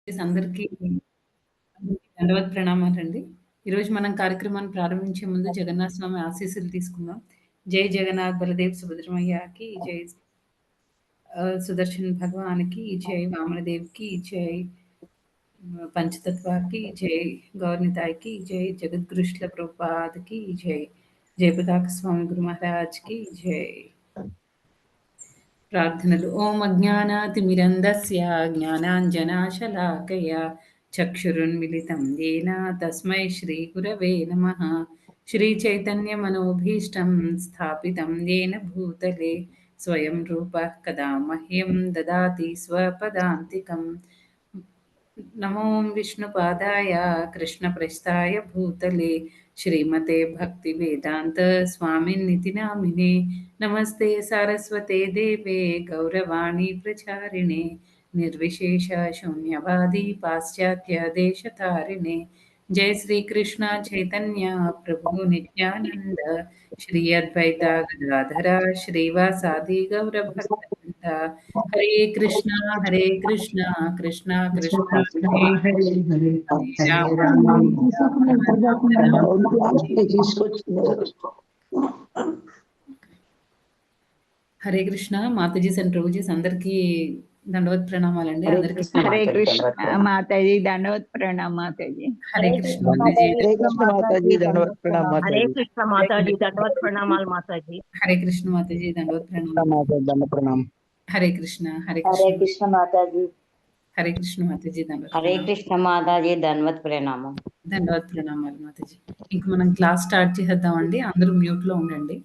అందరికీ దండవత్ ప్రణామాలండి. ఈరోజు మనం కార్యక్రమాన్ని ప్రారంభించే ముందు జగన్నాథ స్వామి ఆశీస్సులు తీసుకుందాం. జై జగన్నాథ్ బలదేవ్ సుభద్రమయ్యకి జై సుదర్శన్ భగవాన్‌కి జై, వామనదేవ్‌కి జై, పంచతత్వాకి జై, గౌరనితాయికి జై, జగద్గురు శ్రీల ప్రభుపాదకి జై, జయపతాక స్వామి గురు మహారాజ్‌కి జై. ప్రార్థనలు. ఓం అజ్ఞానాతిమిరంధస్య జ్ఞానాంజనాశలాకయ చక్షురున్మిలితం येन తస్మై శ్రీగురవే నమః. శ్రీచైతన్యమనోభీష్టం స్థాపితం येन భూతలే స్వయం రూపः కదా మహ్యం దదాతి స్వపదాంతికం. నమో విష్ణుపాదాయ కృష్ణప్రస్థాయ భూతలే శ్రీమతే భక్తివేదాంత స్వామిన్నితి నామినే. నమస్తే సారస్వతే దేవే గౌరవాణి ప్రచారిణే నిర్విశేష శూన్యవాది పాశ్చాత్య దేశతారిణే. జయ శ్రీకృష్ణ చైతన్య ప్రభు నిత్యానంద శ్రీ అద్వైత గదాధర శ్రీవాసాది గౌరభక్త. హరే కృష్ణ కృష్ణ కృష్ణ హరే హరే హరే రామ రామ హరే కృష్ణ. మాతాజీస్ అండ్ ప్రభుజీస్ అందరికీ దండవత్ ప్రణామాలండి. అందరికీ హరే కృష్ణ మాతాజీ దండవత్ ప్రణామ్ మాతాజీ. హరే కృష్ణ మాతాజీ. హరే కృష్ణ మాతాజీ దండవత్ ప్రణామ్ హరే మాతాజీ. కృష్ణ మాతాజీ దండవత్ ప్రణామాలు మాతాజీ. హరే కృష్ణ మాతాజీ దండవత్ ప్రణామాలు. మాతాజీ దండ ప్రణామ్. హరే కృష్ణ హరే కృష్ణ మాతాజీ. హరే కృష్ణ మాతాజీ దండవత్ హరే కృష్ణ మాతాజీ ధన్వత్ ప్రణామం. ధన్యవాద ప్రణామాలు మాతాజీ. ఇంక మనం క్లాస్ స్టార్ట్ చేద్దామండి. అందరూ మ్యూట్లో ఉండండి.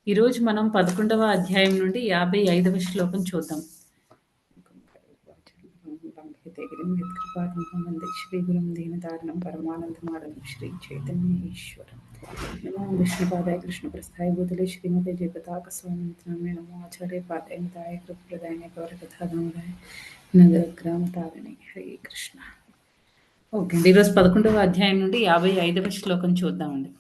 ఈరోజు మనం 11వ అధ్యాయం నుండి 55వ శ్లోకం చూద్దాం. శ్రీ గురుం దీనదారణం పరమానందమాడం శ్రీ చైతన్య ఈశ్వరం. నమో విష్ణుపాదాయ కృష్ణ ప్రస్థాయ భూతలే శ్రీమతే జయపతాక స్వామి నమో ఆచార్య పాదాయ నితాయ కృపప్రదాయ గౌర కథాదాయ నగర గ్రామ తారణి. హరే కృష్ణ. ఓకే అండి. ఈరోజు 11వ అధ్యాయం నుండి 55వ శ్లోకం చూద్దామండి.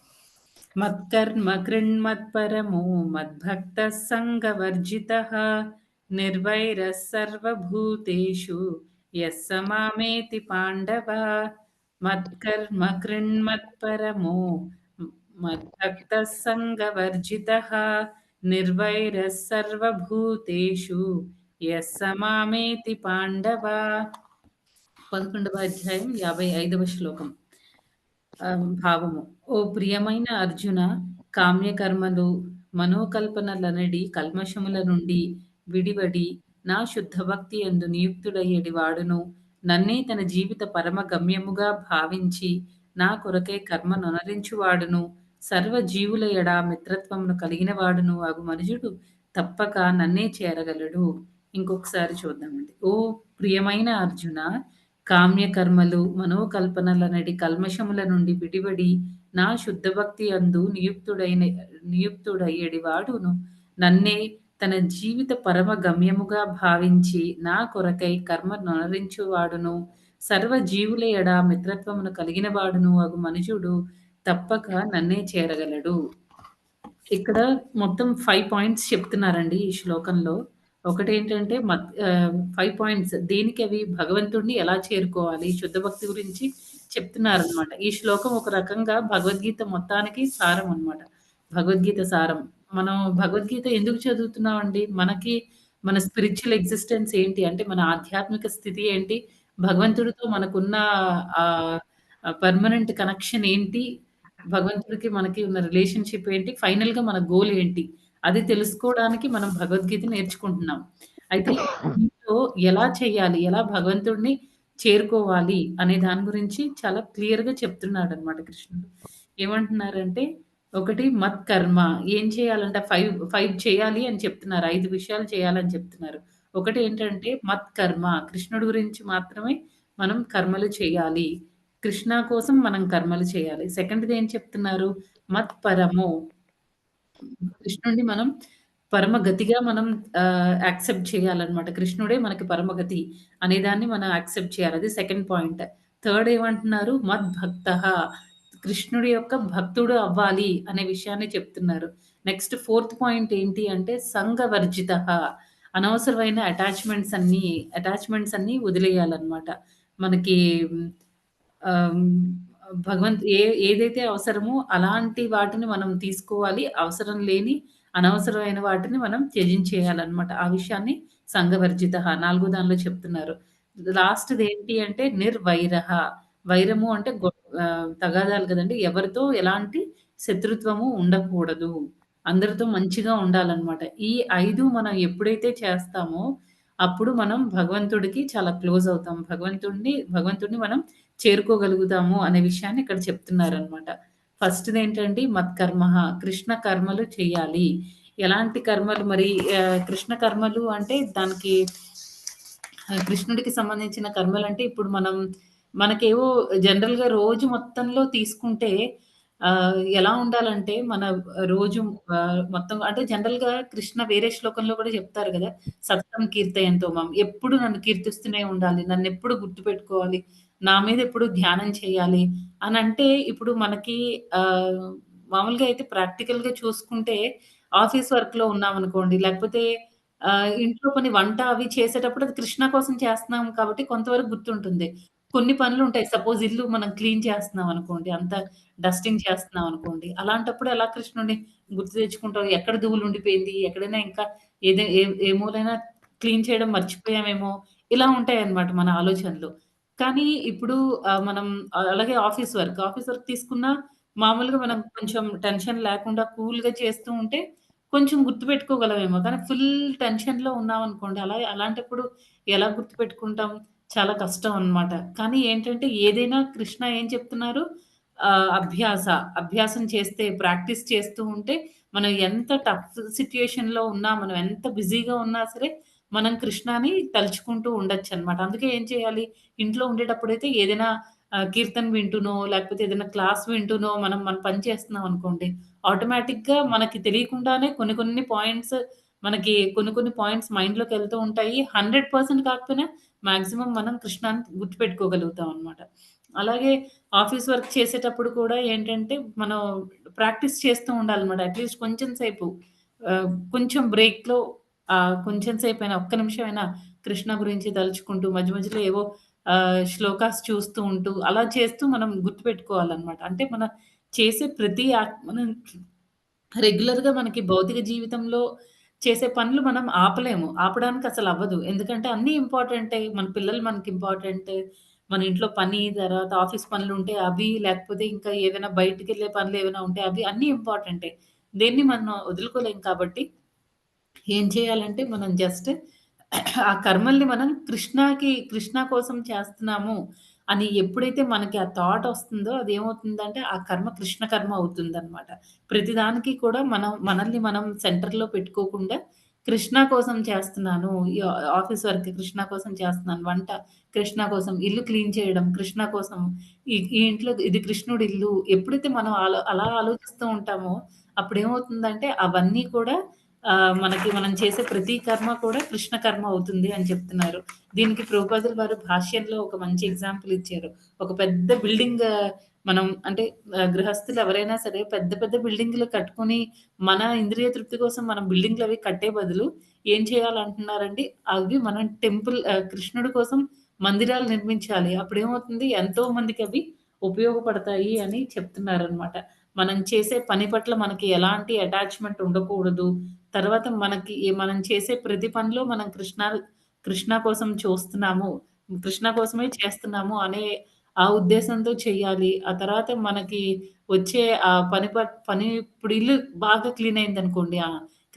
మత్కర్మ కృణ్మత్పరమో మద్భక్త సంగవర్జితః నిర్వైరః సర్వభూతేషు యస్స మామేతి పాండవ. మత్కర్మ కృణ్మత్పరమో మద్భక్త సంగవర్జితః నిర్వైరః సర్వభూతేషు యస్స మామేతి పాండవ. 11వ అధ్యాయం 55వ శ్లోకం. భావము. ఓ ప్రియమైన అర్జున, కామ్యకర్మలు మనోకల్పనలనడి కల్మషముల నుండి విడివడి నా శుద్ధ భక్తి యందు నియుక్తుడయ్యేడి వాడును నన్నే తన జీవిత పరమ గమ్యముగా భావించి నా కొరకే కర్మ నొనరించువాడును సర్వ జీవుల ఎడా మిత్రత్వమును కలిగిన వాడును అగు మనుజుడు తప్పక నన్నే చేరగలడు. ఇంకొకసారి చూద్దామండి. ఓ ప్రియమైన అర్జున, కామ్యకర్మలు మనోకల్పనలనడి కల్మషముల నుండి విడివడి నా శుద్ధ భక్తి అందు నియుక్తుడయ్యేడి వాడును నన్నే తన జీవిత పరమ గమ్యముగా భావించి నా కొరకై కర్మ నొనరించువాడును సర్వ జీవుల ఎడా మిత్రత్వమును కలిగిన వాడును అగు మనుజుడు తప్పక నన్నే చేరగలడు. ఇక్కడ మొత్తం 5 పాయింట్స్ చెప్తున్నారండి ఈ శ్లోకంలో. ఒకటేంటంటే 5 పాయింట్స్ దేనికి అవి భగవంతుడిని ఎలా చేరుకోవాలి, శుద్ధ భక్తి గురించి చెప్తున్నారనమాట. ఈ శ్లోకం ఒక రకంగా భగవద్గీత మొత్తానికి సారం అనమాట. భగవద్గీత సారం. మనం భగవద్గీత ఎందుకు చదువుతున్నామండి? మనకి మన స్పిరిచువల్ ఎగ్జిస్టెన్స్ ఏంటి అంటే, మన ఆధ్యాత్మిక స్థితి ఏంటి, భగవంతుడితో మనకున్న పర్మనెంట్ కనెక్షన్ ఏంటి, భగవంతుడికి మనకి ఉన్న రిలేషన్‌షిప్ ఏంటి, ఫైనల్‌గా మన గోల్ ఏంటి, అది తెలుసుకోవడానికి మనం భగవద్గీత నేర్చుకుంటున్నాం. అయితే దీంట్లో ఎలా చేయాలి, ఎలా భగవంతుడిని చేరుకోవాలి అనే దాని గురించి చాలా క్లియర్‌గా చెప్తున్నాడనమాట కృష్ణుడు. ఏమంటున్నారంటే, ఒకటి మత్కర్మ. ఏం చేయాలంటే 5 చేయాలి అని చెప్తున్నారు. 5 విషయాలు చేయాలని చెప్తున్నారు. ఒకటేంటంటే మత్కర్మ. కృష్ణుడి గురించి మాత్రమే మనం కర్మలు చేయాలి. కృష్ణ కోసం మనం కర్మలు చేయాలి. సెకండ్‌ది ఏం చెప్తున్నారు? మత్పరమో. కృష్ణుడిని మనం పరమగతిగా మనం యాక్సెప్ట్ చేయాలనమాట. కృష్ణుడే మనకి పరమగతి అనేదాన్ని మనం యాక్సెప్ట్ చేయాలి. అది సెకండ్ పాయింట్. థర్డ్ ఏమంటున్నారు? మద్భక్తః. కృష్ణుడి యొక్క భక్తుడు అవ్వాలి అనే విషయాన్ని చెప్తున్నారు. నెక్స్ట్ ఫోర్త్ పాయింట్ ఏంటి అంటే సంగవర్జితః. అనవసరమైన అటాచ్‌మెంట్స్ అన్నీ వదిలేయాలనమాట. మనకి ఆహ్, ఏదైతే అవసరమో అలాంటి వాటిని మనం తీసుకోవాలి. అవసరం లేని, అనవసరమైన వాటిని మనం త్యజించేయాలనమాట. ఆ విషయాన్ని సంఘవర్జితః నాలుగో దానిలో చెప్తున్నారు. లాస్ట్‌దేంటి అంటే నిర్వైరః. వైరము అంటే తగాదాలు కదండీ! ఎవరితో ఎలాంటి శత్రుత్వము ఉండకూడదు. అందరితో మంచిగా ఉండాలనమాట. ఈ 5 మనం ఎప్పుడైతే చేస్తామో, అప్పుడు మనం భగవంతుడికి చాలా క్లోజ్ అవుతాం. భగవంతుడిని మనం చేరుకోగలుగుతాము అనే విషయాన్ని ఇక్కడ చెప్తున్నారనమాట. ఫస్ట్‌దేంటండి మత్కర్మః. కృష్ణ కర్మలు చేయాలి. ఎలాంటి కర్మలు మరి కృష్ణ కర్మలు అంటే దానికి కృష్ణుడికి సంబంధించిన కర్మలంటే ఇప్పుడు మనకేవో జనరల్‌గా రోజు మొత్తంలో తీసుకుంటే ఎలా ఉండాలంటే మన రోజు మొత్తం అంటే జనరల్‌గా కృష్ణ వేరే శ్లోకంలో కూడా చెప్తారు గదా! సతతం కీర్తయంతో మాం. ఎప్పుడు నన్ను కీర్తిస్తూనే ఉండాలి. నన్నెప్పుడు గుర్తుపెట్టుకోవాలి. నా మీద ఎప్పుడు ధ్యానం చేయాలి అనంటే ఇప్పుడు మనకి ఆహ్, మామూలుగా అయితే ప్రాక్టికల్‌గా చూసుకుంటే ఆఫీస్ వర్క్‌లో ఉన్నామనుకోండి లేకపోతే ఇంట్లో పని వంట అవి చేసేటప్పుడు అది కృష్ణ కోసం చేస్తున్నాం కాబట్టి కొంతవరకు గుర్తుంటుంది. కొన్ని పనులుంటాయి. సపోజ్ ఇల్లు మనం క్లీన్ చేస్తున్నాం అనుకోండి. అంతా డస్టింగ్ చేస్తున్నాం అనుకోండి. అలాంటప్పుడు ఎలా కృష్ణుడిని గుర్తు తెచ్చుకుంటాం. ఎక్కడ ధూళుండిపోయింది, ఎక్కడైనా ఇంకా ఏ మూలైనా క్లీన్ చేయడం మర్చిపోయామేమో, ఇలా ఉంటాయన్నమాట మన ఆలోచనలు. కానీ ఇప్పుడు మనం అలాగే ఆఫీస్ వర్క్ తీసుకున్నా మామూలుగా మనం కొంచెం టెన్షన్ లేకుండా కూల్‌గా చేస్తూ ఉంటే కొంచెం గుర్తుపెట్టుకోగలమేమో. కానీ ఫుల్ టెన్షన్‌లో ఉన్నామనుకోండి, అలాంటప్పుడు ఎలా గుర్తుపెట్టుకుంటాం? చాలా కష్టం అన్నమాట. కానీ ఏంటంటే ఏదైనా కృష్ణ ఏం చెప్తున్నారు? అభ్యాస. అభ్యాసం చేస్తే ప్రాక్టీస్ చేస్తూ ఉంటే మనం ఎంత టఫ్ సిట్యుయేషన్‌లో ఉన్నా, మనం ఎంత బిజీగా ఉన్నా సరే మనం కృష్ణని తలుచుకుంటూ ఉండొచ్చనమాట. అందుకే ఏం చేయాలి? ఇంట్లో ఉండేటప్పుడైతే ఏదైనా కీర్తన వింటూనో, లేకపోతే ఏదైనా క్లాస్ వింటూనో మనం మన పని చేస్తున్నాం అనుకోండి ఆటోమేటిక్‌గా మనకి తెలియకుండానే కొన్ని కొన్ని పాయింట్స్ మైండ్‌లోకెళ్తూ ఉంటాయి. 100% కాకపోయినా మాక్సిమం మనం కృష్ణాని గుర్తుపెట్టుకోగలుగుతాం అనమాట. అలాగే ఆఫీస్ వర్క్ చేసేటప్పుడు కూడా ఏంటంటే, మనం ప్రాక్టీస్ చేస్తూ ఉండాలనమాట. అట్‌లీస్ట్ కొంచెం సేపు కొంచెం బ్రేక్‌లో కొంచెం సేపైనా ఒక్క నిమిషమైనా కృష్ణ గురించి తలుచుకుంటూ మధ్య మధ్యలో ఏవో శ్లోకాస్ చూస్తూ ఉంటూ అలా చేస్తూ మనం గుర్తుపెట్టుకోవాలనమాట. అంటే మన చేసే ప్రతి మనం రెగ్యులర్‌గా మనకి భౌతిక జీవితంలో చేసే పనులు మనం ఆపలేము. ఆపడానికి అసలవ్వదు. ఎందుకంటే అన్నీ ఇంపార్టెంటే. మన పిల్లలు మనకి ఇంపార్టెంట్. మన ఇంట్లో పని, తర్వాత ఆఫీస్ పనులుంటే అవి, లేకపోతే ఇంకా ఏదైనా బయటికెళ్ళే పనులేవైనా ఉంటే అవి అన్నీ ఇంపార్టెంటే. దేన్ని మనం వదులుకోలేం కాబట్టి ఏం చేయాలంటే మనం జస్ట్ ఆ కర్మల్ని మనం కృష్ణ కోసం చేస్తున్నాము అని ఎప్పుడైతే మనకి ఆ థాట్ ఒస్తుందో అదేమవుతుందంటే ఆ కర్మ కృష్ణ కర్మ అవుతుందనమాట. ప్రతిదానికి కూడా మనల్ని మనం సెంటర్‌లో పెట్టుకోకుండా కృష్ణ కోసం చేస్తున్నాను. ఈ ఆఫీస్ వర్క్ కృష్ణ కోసం చేస్తున్నాను. వంట కృష్ణ కోసం, ఇల్లు క్లీన్ చేయడం కృష్ణ కోసం, ఈ ఇంట్లో ఇది కృష్ణుడి ఇల్లు. ఎప్పుడైతే మనం అలా ఆలోచిస్తూ ఉంటామో అప్పుడేమవుతుందంటే అవన్నీ కూడా మనకి మనం చేసే ప్రతి కర్మ కూడా కృష్ణ కర్మ అవుతుంది అని చెప్తున్నారు. దీనికి ప్రభుపాదుల వారు భాష్యంలో ఒక మంచి ఎగ్జాంపుల్ ఇచ్చారు. ఒక పెద్ద బిల్డింగ్ మనం అంటే గృహస్థులు ఎవరైనా సరే పెద్ద పెద్ద బిల్డింగ్‌లు కట్టుకొని మన ఇంద్రియ తృప్తి కోసం మనం బిల్డింగ్‌లవి కట్టే బదులు ఏం చేయాలంటున్నారండి? అవి మనం కృష్ణుడి కోసం మందిరాలు నిర్మించాలి. అప్పుడేమవుతుంది ఎంతో మందికవి ఉపయోగపడతాయి అని చెప్తున్నారనమాట. మనం చేసే పని పట్ల మనకి ఎలాంటి అటాచ్‌మెంట్ ఉండకూడదు. తర్వాత మనం చేసే ప్రతి పనిలో మనం కృష్ణ కోసం చూస్తున్నాము. కృష్ణ కోసమే చేస్తున్నాము అనే ఆ ఉద్దేశంతో చేయాలి. ఆ తర్వాత మనకి వచ్చే పని ఇప్పుడు ఇల్లు బాగా క్లీన్ అయిందనుకోండి.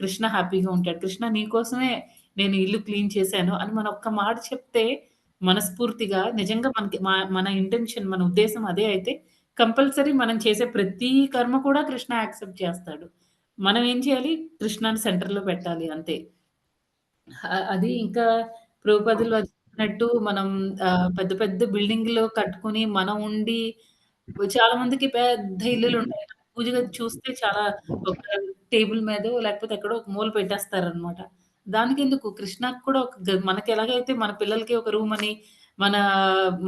కృష్ణ హ్యాపీగా ఉంటాడు. కృష్ణ నీకోసమే నేను ఇల్లు క్లీన్ చేశాను అని మనం ఒక్క మాట చెప్తే మనస్ఫూర్తిగా నిజంగా మన ఇంటెన్షన్ మన ఉద్దేశ్యం అదే అయితే కంపల్సరీ మనం చేసే ప్రతి కర్మ కూడా కృష్ణ యాక్సెప్ట్ చేస్తాడు. మనం ఏం చేయాలి? కృష్ణాని సెంటర్‌లో పెట్టాలి అంతే. అది ఇంకా ప్రభుపాదులు వారు చెప్పినట్టు మనం పెద్ద పెద్ద బిల్డింగ్‌లు కట్టుకొని మనం ఉండి చాలా మందికి పెద్ద ఇల్లులుంటాయి. పూజ గది చూస్తే చాలా ఒక టేబుల్ మీదో లేకపోతే ఎక్కడో ఒక మూల పెట్టేస్తారనమాట. దానికెందుకు కృష్ణకి కూడా ఒక మనకెలాగైతే మన పిల్లలకి ఒక రూమని, మన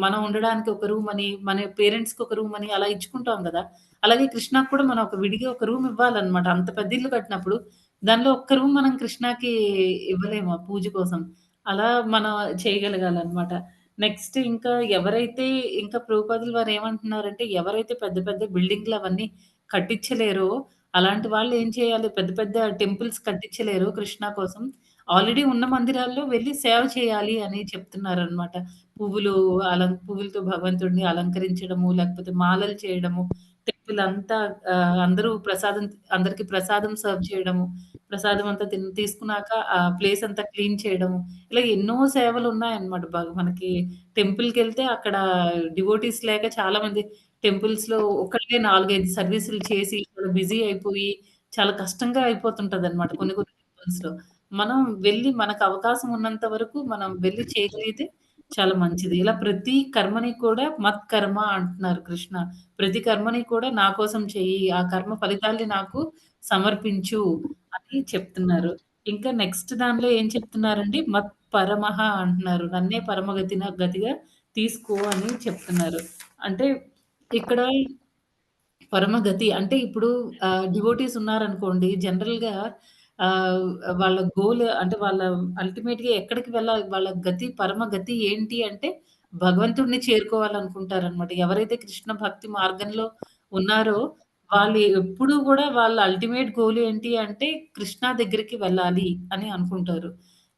మనం ఉండడానికి ఒక రూమని, మన పేరెంట్స్‌కి ఒక రూమని అలా ఇచ్చుకుంటాం గదా! అలాగే కృష్ణకి కూడా మనం ఒక విడిగా ఒక రూమ్ ఇవ్వాలనమాట. అంత పెద్ద ఇల్లు కట్టినప్పుడు దానిలో ఒక్క రూమ్ మనం కృష్ణకి ఇవ్వలేము ఆ పూజ కోసం. అలా మనం చేయగలగాలనమాట. నెక్స్ట్ ఇంకా ఎవరైతే ఇంకా ప్రభుపాదుల వారు ఏమంటున్నారంటే, ఎవరైతే పెద్ద పెద్ద బిల్డింగ్‌లు అవన్నీ కట్టించలేరో, అలాంటి వాళ్ళు ఏం చేయాలి, పెద్ద పెద్ద టెంపుల్స్ కట్టించలేరు కృష్ణ కోసం. ఆల్రెడీ ఉన్న మందిరాల్లో వెళ్లి సేవ చేయాలి అని చెప్తున్నారనమాట. పువ్వులు పువ్వులతో భగవంతుడిని అలంకరించడము, లేకపోతే మాలలు చేయడము, టెంపుల్ అంతా అందరూ అందరికి ప్రసాదం సర్వ్ చేయడము, ప్రసాదం అంతా తీసుకున్నాక ఆ ప్లేస్ అంతా క్లీన్ చేయడము. ఇలా ఎన్నో సేవలున్నాయన్నమాట. మనకి టెంపుల్‌కెళ్తే అక్కడ డివోటీస్ లేక చాలామంది టెంపుల్స్‌లో ఒకళ్ళే 4, 5 సర్వీసులు చేసి చాలా బిజీ అయిపోయి, చాలా కష్టంగా అయిపోతుంటదన్నమాట కొన్ని కొన్ని టెంపుల్స్‌లో. మనం వెళ్లి మనకు అవకాశం ఉన్నంత వరకు మనం వెళ్లి చేయగలిగితే చాలా మంచిది. ఇలా ప్రతి కర్మని కూడా మత్కర్మ అంటున్నారు కృష్ణ. ప్రతి కర్మని కూడా నా కోసం చెయ్యి. ఆ కర్మ ఫలితాల్ని నాకు సమర్పించు అని చెప్తున్నారు. ఇంకా నెక్స్ట్ దానిలో ఏం చెప్తున్నారండి, మత్పరమః అంటున్నారు. నన్నే గతిగా తీసుకో అని చెప్తున్నారు. అంటే ఇక్కడ పరమగతి అంటే ఇప్పుడు డివోటీస్ ఉన్నారనుకోండి జనరల్‌గా ఆహ్, వాళ్ళ గోల్ అంటే వాళ్ళ అల్టిమేట్‌గా ఎక్కడికి వెళ్ళాలి? వాళ్ళ పరమగతి ఏంటి అంటే భగవంతుడిని చేరుకోవాలనుకుంటారనమాట. ఎవరైతే కృష్ణ భక్తి మార్గంలో ఉన్నారో వాళ్ళు ఎప్పుడూ గూడా వాళ్ళ అల్టిమేట్ గోల్ ఏంటి అంటే కృష్ణ దగ్గరికి వెళ్ళాలి అని అనుకుంటారు.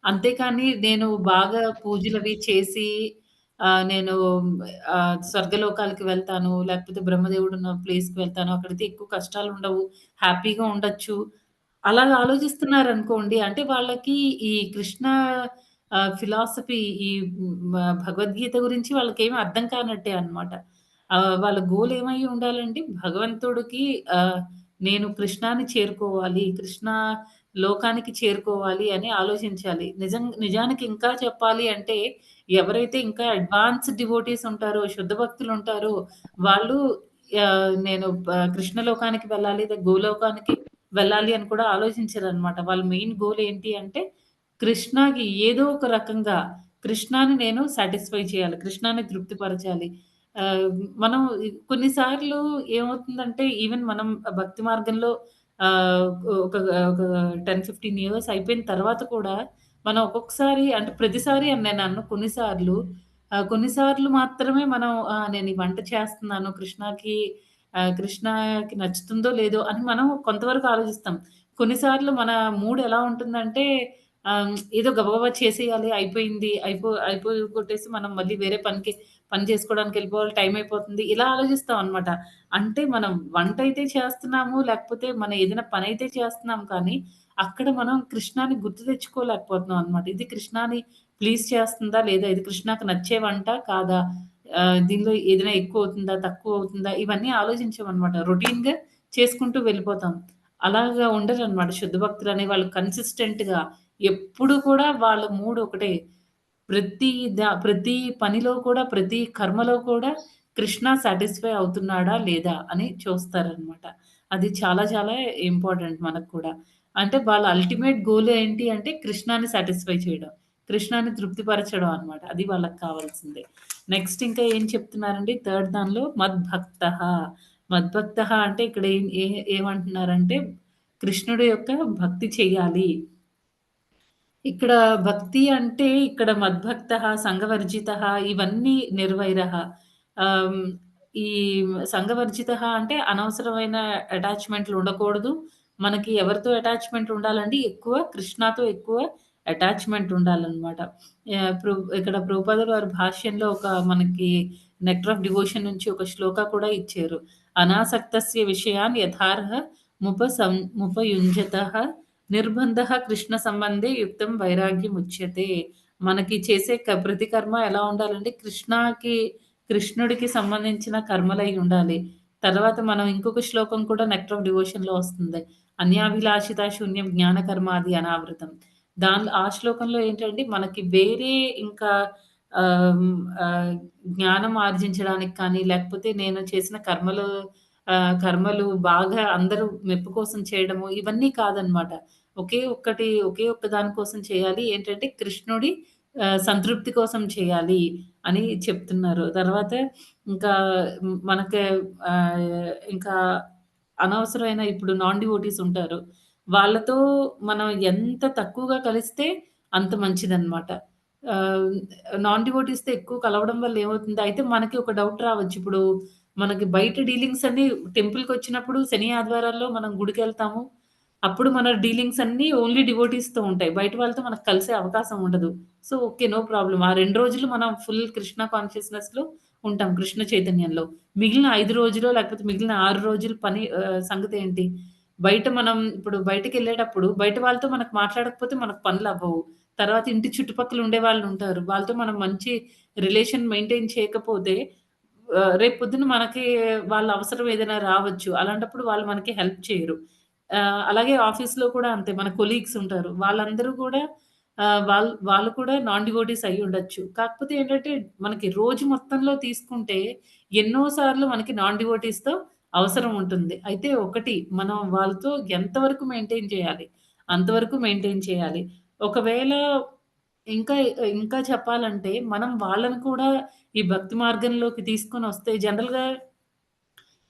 అంతేకాని నేను బాగా పూజలవి చేసి నేను స్వర్గలోకాలకి వెళ్తాను. లేకపోతే బ్రహ్మదేవుడున్న ప్లేస్‌కి వెళ్తాను. అక్కడైతే ఎక్కువ కష్టాలుండవు. హ్యాపీగా ఉండొచ్చు. అలాగా ఆలోచిస్తున్నారనుకోండి. అంటే వాళ్ళకి ఈ కృష్ణ ఫిలాసఫీ ఈ భగవద్గీత గురించి వాళ్ళకేమి అర్థం కానట్టే అన్నమాట. వాళ్ళ గోల్ ఏమై ఉండాలంటే భగవంతుడికి నేను కృష్ణాని చేరుకోవాలి. కృష్ణ లోకానికి చేరుకోవాలి అని ఆలోచించాలి. నిజానికి ఇంకా చెప్పాలి అంటే ఎవరైతే ఇంకా అడ్వాన్స్ డివోటీస్ ఉంటారో, శుద్ధ భక్తులుంటారో వాళ్ళు నేను కృష్ణ లోకానికి వెళ్ళాలి, గోలోకానికి వెళ్ళాలి అని కూడా ఆలోచించరనమాట. వాళ్ళ మెయిన్ గోల్ ఏంటి అంటే కృష్ణకి ఏదో ఒక రకంగా కృష్ణాని నేను సాటిస్ఫై చేయాలి. కృష్ణాని తృప్తిపరచాలి. ఆహ్, మనం కొన్ని సార్లు ఏమవుతుందంటే ఈవెన్ మనం భక్తి మార్గంలో ఆహ్, ఒక ఒక 10, 15 ఇయర్స్ అయిపోయిన తర్వాత కూడా మనం ఒక్కొక్కసారి అంటే ప్రతిసారి అని నేననను. కొన్నిసార్లు మాత్రమే మనం నేను ఈ వంట చేస్తున్నాను కృష్ణకి నచ్చుతుందో లేదో అని మనం కొంతవరకు ఆలోచిస్తాం. కొన్నిసార్లు మన మూడ్ ఎలా ఉంటుందంటే ఏదో గబగబా చేసేయాలి అయిపోయింది. అయిపోయి కొట్టేసి మనం మళ్ళీ వేరే పని చేసుకోవడానికెళ్ళిపోవాలి. టైం అయిపోతుంది. ఇలా ఆలోచిస్తాం అనమాట. అంటే మనం వంటయితే చేస్తున్నాము, లేకపోతే మనం ఏదైనా పనైతే చేస్తున్నాం కానీ, అక్కడ మనం కృష్ణాని గుర్తు తెచ్చుకోలేకపోతున్నాం అనమాట. ఇది కృష్ణాని ప్లీజ్ చేస్తుందా? లేదా? ఇది కృష్ణాకి నచ్చే వంట కాదా? దీనిలో ఏదైనా ఎక్కువవుతుందా? తక్కువవుతుందా? ఇవన్నీ ఆలోచించమనమాట. రొటీన్‌గా చేసుకుంటూ వెళ్ళిపోతాం. అలాగా ఉండరనమాట శుద్ధ భక్తులనే వాళ్ళు కన్సిస్టెంట్‌గా ఎప్పుడు కూడా వాళ్ళ మూడ్ ఒకటే. ప్రతి పనిలో కూడా, ప్రతి కర్మలో కూడా కృష్ణ సాటిస్ఫై అవుతున్నాడా? లేదా? అని చూస్తారనమాట. అది చాలా చాలా ఇంపార్టెంట్ మనకు కూడా. అంటే వాళ్ళ అల్టిమేట్ గోల్ ఏంటి అంటే కృష్ణాని సాటిస్ఫై చేయడం. కృష్ణాని తృప్తిపరచడం అన్నమాట. అది వాళ్ళకి కావాల్సింది. నెక్స్ట్ ఇంకా ఏం చెప్తున్నారండి థర్డ్ దానిలో మద్భక్తః. మద్భక్తః అంటే ఇక్కడ ఏమంటున్నారంటే కృష్ణుడి యొక్క భక్తి చెయ్యాలి. ఇక్కడ భక్తి అంటే ఇక్కడ మద్భక్తః, సంఘవర్జితః ఇవన్నీ నిర్వైరః. ఆహ్, ఈ సంఘవర్జితః అంటే అనవసరమైన అటాచ్‌మెంట్‌లు ఉండకూడదు. మనకి ఎవరితో అటాచ్‌మెంట్ ఉండాలంటే ఎక్కువ కృష్ణతో ఎక్కువ అటాచ్‌మెంట్ ఉండాలనమాట. ఇక్కడ ప్రభుపాదుల వారి భాష్యంలో మనకి 'నెక్టర్ ఆఫ్ డివోషన్' నుంచి ఒక శ్లోక కూడా ఇచ్చారు. అనాసక్తస్య విషయాన్ యథార్హ ముపయుంజతః నిర్బంధః కృష్ణ సంబంధే యుక్తం వైరాగ్యముచ్యతే. మనకి చేసే ప్రతి కర్మ ఎలా ఉండాలంటే కృష్ణుడికి సంబంధించిన కర్మలై ఉండాలి. తర్వాత మనం ఇంకొక శ్లోకం కూడా 'నెక్టర్ ఆఫ్ డివోషన్‌లో' వస్తుంది. అన్యాభిలాషిత శూన్యం జ్ఞాన కర్మాది అనావృతం. ఆ శ్లోకంలో ఏంటంటే మనకి వేరే ఇంకా ఆహ్, ఆహ్, జ్ఞానం ఆర్జించడానికి కానీ, లేకపోతే నేను చేసిన కర్మలు బాగా అందరూ మెప్పు కోసం చేయడము ఇవన్నీ కాదనమాట. ఒకే ఒక్క దాని కోసం చేయాలి. ఏంటంటే కృష్ణుడి సంతృప్తి కోసం చేయాలి అని చెప్తున్నారు. తర్వాత ఇంకా మనకి ఇంకా అనవసరమైన ఇప్పుడు నాన్ డివోటీస్ ఉంటారు. వాళ్ళతో మనం ఎంత తక్కువగా కలిస్తే అంత మంచిదనమాట. ఆహ్, నాన్ డివోటీస్‌తో ఎక్కువ కలవడం వల్ల ఏమవుతుంది, అయితే మనకి ఒక డౌట్ రావచ్చు. ఇప్పుడు మనకి బయట డీలింగ్స్ అన్నీ టెంపుల్‌కొచ్చినప్పుడు శని, ఆదివారాల్లో మనం గుడికెళ్తాము. అప్పుడు మన డీలింగ్స్ అన్నీ ఓన్లీ డివోటీస్‌తో ఉంటాయి. బయట వాళ్ళతో మనకు కలిసే అవకాశం ఉండదు. So, okay. No problem. ఆ 2 రోజులు మనం ఫుల్ కృష్ణ కాన్షియస్‌నెస్‌లో ఉంటాం. కృష్ణ చైతన్యంలో. మిగిలిన 5 రోజులో లేకపోతే మిగిలిన 6 రోజులు సంగతేంటి? బయట మనం ఇప్పుడు బయటికెళ్ళేటప్పుడు బయట వాళ్ళతో మనకు మాట్లాడకపోతే మనకు పనులవ్వవు. తర్వాత ఇంటి చుట్టుపక్కల ఉండేవాళ్ళుంటారు. వాళ్ళతో మనం మంచి రిలేషన్ మెయింటైన్ చేయకపోతే రేపొద్దున మనకి వాళ్ళ అవసరం ఏదైనా రావచ్చు. అలాంటప్పుడు వాళ్ళు మనకి హెల్ప్ చేయరు. అలాగే ఆఫీస్‌లో కూడా అంతే. మన కొలీగ్స్ ఉంటారు. వాళ్ళందరూ కూడా వాళ్ళు కూడా నాన్ డివోటీస్ అయ్యుండొచ్చు. కాకపోతే ఏంటంటే మనకి రోజు మొత్తంలో తీసుకుంటే ఎన్నో సార్లు మనకి నాన్ డివోటీస్‌తో అవసరం ఉంటుంది. అయితే ఒకటి మనం వాళ్ళతో ఎంతవరకు మెయింటైన్ చేయాలి? అంతవరకు మెయింటైన్ చేయాలి. ఒకవేళ ఇంకా ఇంకా చెప్పాలంటే మనం వాళ్ళని కూడా ఈ భక్తి మార్గంలోకి తీసుకొనొస్తే జనరల్‌గా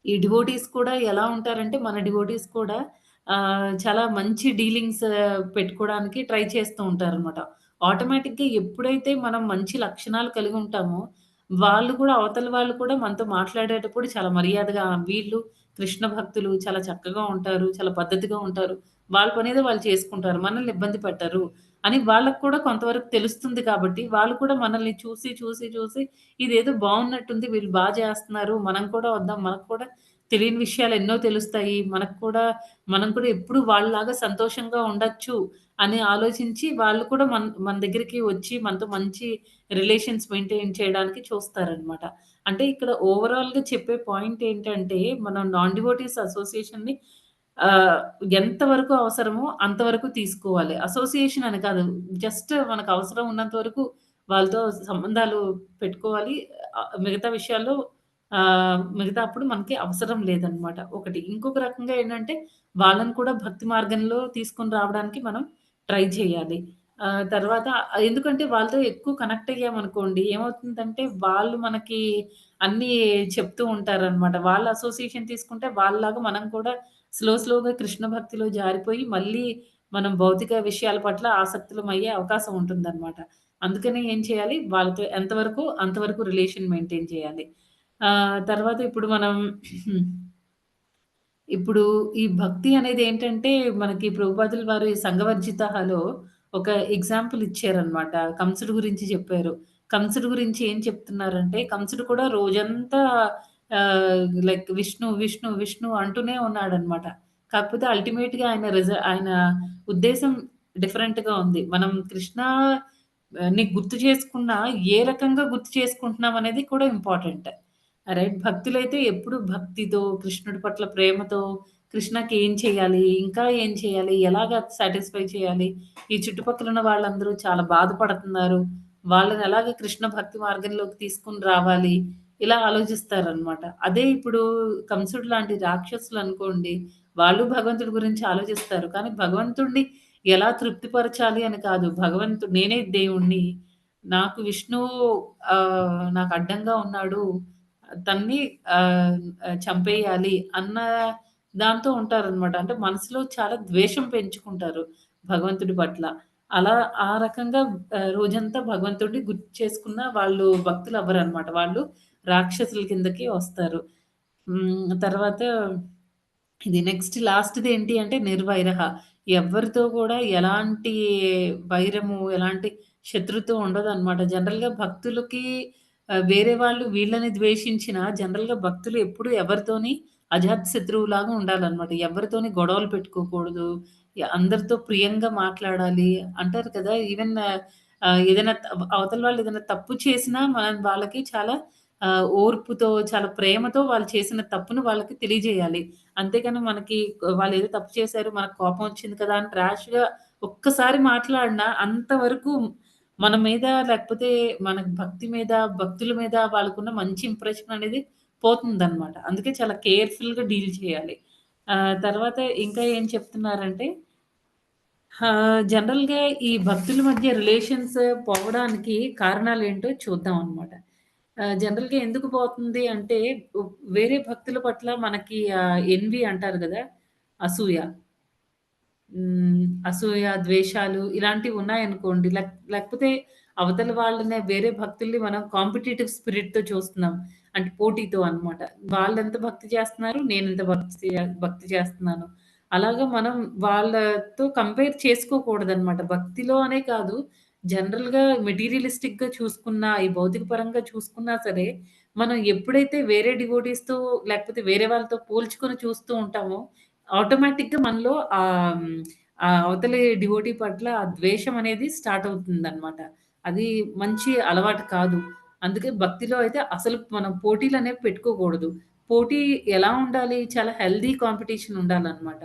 ఈ డివోటీస్ కూడా ఎలా ఉంటారంటే, మన డివోటీస్ కూడా చాలా మంచి డీలింగ్స్ పెట్టుకోవడానికి ట్రై చేస్తూ ఉంటారనమాట. ఆటోమేటిక్‌గా ఎప్పుడైతే మనం మంచి లక్షణాలు కలిగి ఉంటామో, వాళ్ళు కూడా అవతల వాళ్ళు కూడా మనతో మాట్లాడేటప్పుడు చాలా మర్యాదగా వీళ్ళు కృష్ణ భక్తులు చాలా చక్కగా ఉంటారు, చాలా పద్ధతిగా ఉంటారు. వాళ్ళ పనేదో వాళ్ళు చేసుకుంటారు. మనల్ని ఇబ్బంది పెట్టరు అని వాళ్ళకి కూడా కొంతవరకు తెలుస్తుంది కాబట్టి, వాళ్ళు కూడా మనల్ని చూసి ఇదేదో బావున్నట్టుంది. వీళ్ళు చేస్తున్నారు. మనం కూడా వద్దాం. మనకు కూడా తెలియని విషయాలు ఎన్నో తెలుస్తాయి. మనం కూడా ఎప్పుడు వాళ్ళలాగా సంతోషంగా ఉండొచ్చు అని ఆలోచించి వాళ్ళు కూడా మన దగ్గరికి వచ్చి మనతో మంచి రిలేషన్స్ మెయింటైన్ చేయడానికి చూస్తారనమాట. అంటే ఇక్కడ ఓవరాల్‌గా చెప్పే పాయింట్ ఏంటంటే, మనం నాన్ డివోటీస్ అసోసియేషన్‌ని ఆహ్, ఎంత వరకు అవసరమో అంతవరకు తీసుకోవాలి. అసోసియేషన్ అని కాదు. జస్ట్ మనకు అవసరం ఉన్నంత వరకు వాళ్ళతో సంబంధాలు పెట్టుకోవాలి. మిగతా విషయాల్లో మిగతా అప్పుడు మనకి అవసరం లేదనమాట. ఒకటి. ఇంకొక రకంగా ఏంటంటే, వాళ్ళని కూడా భక్తి మార్గంలో తీసుకొని రావడానికి మనం ట్రై చేయాలి. తర్వాత ఎందుకంటే వాళ్ళతో ఎక్కువ కనెక్ట్ అయ్యామనుకోండి, ఏమవుతుందంటే వాళ్ళు మనకి అన్నీ చెప్తూ ఉంటారనమాట. వాళ్ళ అసోసియేషన్ తీసుకుంటే వాళ్ళలాగా మనం కూడా స్లోగా కృష్ణ భక్తిలో జారిపోయి మళ్ళీ మనం భౌతిక విషయాల పట్ల ఆసక్తులమయ్యే అవకాశం ఉంటుందనమాట. అందుకని ఏం చేయాలి? వాళ్ళతో ఎంతవరకు అంతవరకు రిలేషన్ మెయింటైన్ చేయాలి. తర్వాత ఇప్పుడు ఈ భక్తి అనేదేంటంటే, మనకి ప్రభుపాదుల వారు ఈ సంఘవర్జితహలో ఒక ఎగ్జాంపుల్ ఇచ్చారనమాట. కంసుడు గురించి చెప్పారు. కంసుడు గురించి ఏం చెప్తున్నారంటే, కంసుడు కూడా రోజంతా లైక్ విష్ణు, విష్ణు, విష్ణు అంటూనే ఉన్నాడనమాట. కాకపోతే అల్టిమేట్‌గా ఆయన ఉద్దేశ్యం డిఫరెంట్‌గా ఉంది. మనం ని గుర్తు చేసుకున్నా, ఏ రకంగా గుర్తు చేసుకుంటున్నాం అనేది కూడా ఇంపార్టెంట్. రైట్. భక్తులైతే ఎప్పుడు భక్తితో, కృష్ణుడి పట్ల ప్రేమతో, కృష్ణకి ఏం చేయాలి? ఇంకా ఏం చేయాలి? ఎలాగా సాటిస్ఫై చేయాలి? ఈ చుట్టుపక్కల ఉన్న వాళ్ళందరూ చాలా బాధపడుతున్నారు. వాళ్ళని ఎలాగా కృష్ణ భక్తి మార్గంలోకి తీసుకొని రావాలి? ఇలా ఆలోచిస్తారనమాట. అదే ఇప్పుడు కంసుడు లాంటి రాక్షసులనుకోండి, వాళ్ళు భగవంతుడి గురించి ఆలోచిస్తారు. కానీ భగవంతుడిని ఎలా తృప్తిపరచాలి అని కాదు. నేనే దేవుడిని. నాకు విష్ణువు నాకు అడ్డంగా ఉన్నాడు. తన్ని ఆహ్, చంపేయాలి అన్న దాంతో ఉంటారనమాట. అంటే మనసులో చాలా ద్వేషం పెంచుకుంటారు భగవంతుడి పట్ల. అలా ఆ రకంగా రోజంతా భగవంతుడిని గుర్తు చేసుకున్న వాళ్ళు భక్తులవ్వరనమాట. వాళ్ళు రాక్షసుల కిందకి వస్తారు. తర్వాత ఇది నెక్స్ట్ లాస్ట్‌దేంటి అంటే నిర్వైరహ. ఎవ్వరితో కూడా ఎలాంటి వైరము, ఎలాంటి శత్రుత్వం ఉండదనమాట. జనరల్‌గా భక్తులకి వేరే వాళ్ళు వీళ్ళని ద్వేషించినా జనరల్‌గా భక్తులు ఎప్పుడు ఎవరితోని అజాత శత్రువులాగా ఉండాలనమాట. ఎవరితోని గొడవలు పెట్టుకోకూడదు. అందరితో ప్రియంగా మాట్లాడాలి. అంటారు కదా! ఈవెన్ ఏదైనా అవతల వాళ్ళు ఏదైనా తప్పు చేసినా మనం వాళ్ళకి చాలా ఓర్పుతో, చాలా ప్రేమతో వాళ్ళు చేసిన తప్పును వాళ్ళకి తెలియజేయాలి. అంతేగాని వాళ్ళేదో తప్పు చేశారు, మనకు కోపం వచ్చింది కదా! అని ర్యాష్‌గా ఒక్కసారి మాట్లాడినా అంతవరకు మన మీద లేకపోతే మనకు భక్తుల మీద వాళ్ళకున్న మంచి ఇంప్రెషన్ అనేది పోతుందనమాట. అందుకే చాలా కేర్‌ఫుల్‌గా డీల్ చేయాలి. తర్వాత ఇంకా ఏం చెప్తున్నారంటే జనరల్‌గా ఈ భక్తుల మధ్య రిలేషన్స్ పోవడానికి కారణాలేంటో చూద్దాం అనమాట. జనరల్‌గా ఎందుకు పోతుంది అంటే, ఉ వేరే భక్తుల పట్ల మనకి ఎన్వి అంటారు గదా! అసూయ. అసూయ, ద్వేషాలు ఇలాంటివున్నాయనుకోండి. లేకపోతే అవతల వాళ్ళనే వేరే భక్తుల్ని మనం కాంపిటీటివ్ స్పిరిట్‌తో చూస్తున్నాం. అంటే పోటీతో అన్నమాట. వాళ్ళెంత భక్తి చేస్తున్నారు, నేనెంత భక్తి చేస్తున్నాను. అలాగా మనం వాళ్ళతో కంపేర్ చేసుకోకూడదనమాట. భక్తిలో అనే కాదు, జనరల్‌గా మెటీరియలిస్టిక్‌గా చూసుకున్నా, ఈ భౌతిక పరంగా చూసుకున్నా సరే, మనం ఎప్పుడైతే వేరే డివోటీస్‌తో లేకపోతే వేరే వాళ్ళతో పోల్చుకొని చూస్తూ ఉంటామో, ఆటోమేటిక్‌గా మనలో ఆ అవతలి డివోటీ పట్ల ఆ ద్వేషం అనేది స్టార్ట్ అవుతుందనమాట. అది మంచి అలవాటు కాదు. అందుకే భక్తిలో అయితే అసలు మనం పోటీలనేవి పెట్టుకోకూడదు. పోటీ ఎలా ఉండాలి? చాలా హెల్తీ కాంపిటీషన్ ఉండాలనమాట.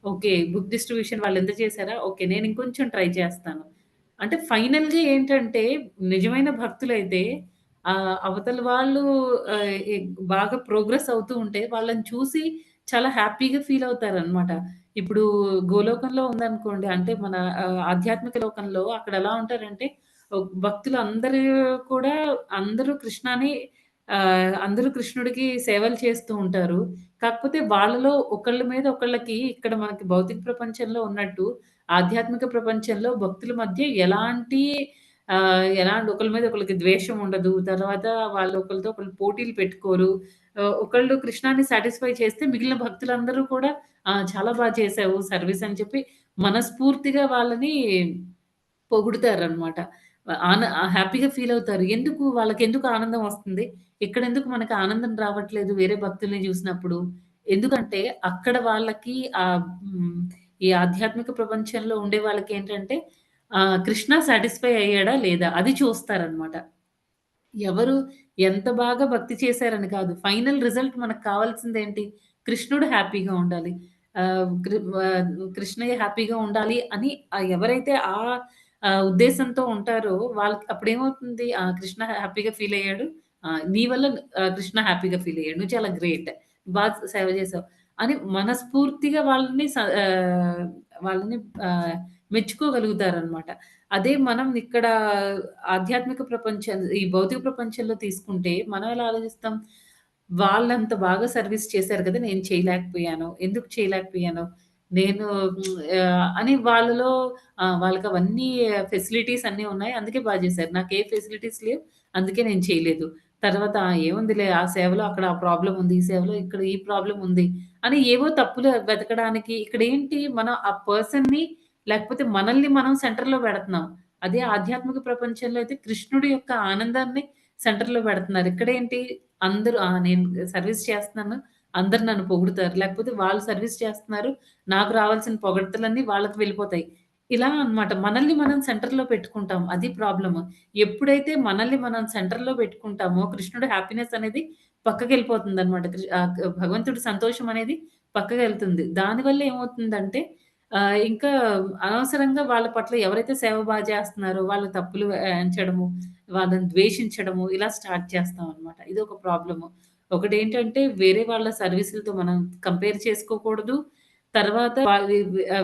ఓకే. బుక్ డిస్ట్రిబ్యూషన్ వాళ్ళెంత చేశారా? ఓకే. నేను ఇంకొంచెం ట్రై చేస్తాను. అంటే ఫైనల్‌గా ఏంటంటే నిజమైన భక్తులైతే అవతల వాళ్ళు ఎ బాగా ప్రోగ్రెస్ అవుతూ ఉంటే వాళ్ళని చూసి చాలా హ్యాపీగా ఫీల్ అవుతారనమాట. ఇప్పుడు గోలోకంలో ఉందనుకోండి. అంటే మన ఆధ్యాత్మిక లోకంలో అక్కడ ఎలా ఉంటారంటే భక్తులు అందరూ కూడా అందరూ కృష్ణని అందరూ కృష్ణుడికి సేవలు చేస్తూ ఉంటారు. కాకపోతే వాళ్ళలో ఒకళ్ళ మీద ఒకళ్ళకి ఇక్కడ మనకి భౌతిక ప్రపంచంలో ఉన్నట్టు ఆధ్యాత్మిక ప్రపంచంలో భక్తుల మధ్య ఎలాంటి ఒకళ్ళ మీద ఒకళ్ళకి ద్వేషం ఉండదు. తర్వాత వాళ్ళు ఒకళ్ళతో ఒకళ్ళు పోటీలు పెట్టుకోరు. ఒకళ్ళు కృష్ణాన్ని సాటిస్ఫై చేస్తే మిగిలిన భక్తులందరూ కూడా చాలా చేశావు సర్విస్ అని చెప్పి మనస్ఫూర్తిగా వాళ్ళని పొగుడుతారనమాట. హ్యాపీగా ఫీల్ అవుతారు. వాళ్ళకెందుకు ఆనందం వస్తుంది? ఇక్కడెందుకు మనకు ఆనందం రావట్లేదు వేరే భక్తుల్ని చూసినప్పుడు? ఎందుకంటే అక్కడ వాళ్ళకి హ్మ్, ఈ ఆధ్యాత్మిక ప్రపంచంలో ఉండే వాళ్ళకేంటంటే కృష్ణ సాటిస్ఫై అయ్యాడా లేదా? అది చూస్తారనమాట. ఎవరు ఎంత బాగా భక్తి చేశారని కాదు. ఫైనల్ రిజల్ట్ మనకు కావాల్సిందేంటి? కృష్ణుడు హ్యాపీగా ఉండాలి. కృష్ణయ్య హ్యాపీగా ఉండాలి అని ఎవరైతే ఉద్దేశంతో ఉంటారో వాళ్ళకి అప్పుడేమవుతుంది? కృష్ణ హ్యాపీగా ఫీల్ అయ్యాడు. నీ వల్ల కృష్ణ హ్యాపీగా ఫీల్ అయ్యాడు. నువ్వు చాలా గ్రేట్. సేవ చేసావు అని మనస్ఫూర్తిగా వాళ్ళని మెచ్చుకోగలుగుతారనమాట. అదే మనం ఇక్కడ ఆధ్యాత్మిక ప్రపంచం ఈ భౌతిక ప్రపంచంలో తీసుకుంటే మనం ఎలా ఆలోచిస్తాం? వాళ్ళంత బాగా సర్విస్ చేశారు కదా! నేను చేయలేకపోయాను. ఎందుకు చేయలేకపోయాను? నేను అని వాళ్ళలో వాళ్ళకవన్నీ ఫెసిలిటీస్ అన్నీ ఉన్నాయి. అందుకే చేశారు. నాకే ఫెసిలిటీస్ లేవు. అందుకే నేను చేయలేదు. తర్వాత ఏముందిలే ఆ సేవలో అక్కడ ఆ ప్రాబ్లమ్ ఉంది. ఈ సేవలో ఇక్కడ ఈ ప్రాబ్లమ్ ఉంది. అని ఏవో తప్పులు వెతకడానికి ఇక్కడేంటి మనం ఆ పర్సన్‌ని లేకపోతే మనల్ని మనం సెంటర్‌లో పెడుతున్నాం. అదే ఆధ్యాత్మిక ప్రపంచంలో అయితే కృష్ణుడి యొక్క ఆనందాన్ని సెంటర్‌లో పెడుతున్నారు. ఇక్కడేంటి అందరూ నేను సర్విస్ చేస్తున్నాను. అందరూ నన్ను పొగుడుతారు. లేకపోతే వాళ్ళు సర్విస్ చేస్తున్నారు. నాకు రావాల్సిన పొగడ్తలన్నీ వాళ్ళకి వెళ్ళిపోతాయి. ఇలా అన్నమాట. మనల్ని మనం సెంటర్‌లో పెట్టుకుంటాం. అది ప్రాబ్లమ్. ఎప్పుడైతే మనల్ని మనం సెంటర్‌లో పెట్టుకుంటామో కృష్ణుడి హ్యాపీనెస్ అనేది పక్కకెళ్ళిపోతుందన్నమాట. భగవంతుడి సంతోషం అనేది పక్కకెళ్తుంది. దానివల్ల ఏమవుతుందంటే ఇంకా అనవసరంగా వాళ్ళ పట్ల ఎవరైతే సేవ చేస్తున్నారో వాళ్ళ తప్పులు ఎంచడము, వాళ్ళని ద్వేషించడము ఇలా స్టార్ట్ చేస్తామనమాట. ఇదొక ప్రాబ్లము. ఒకటేంటంటే వేరే వాళ్ళ సర్వీసులతో మనం కంపేర్ చేసుకోకూడదు. తర్వాత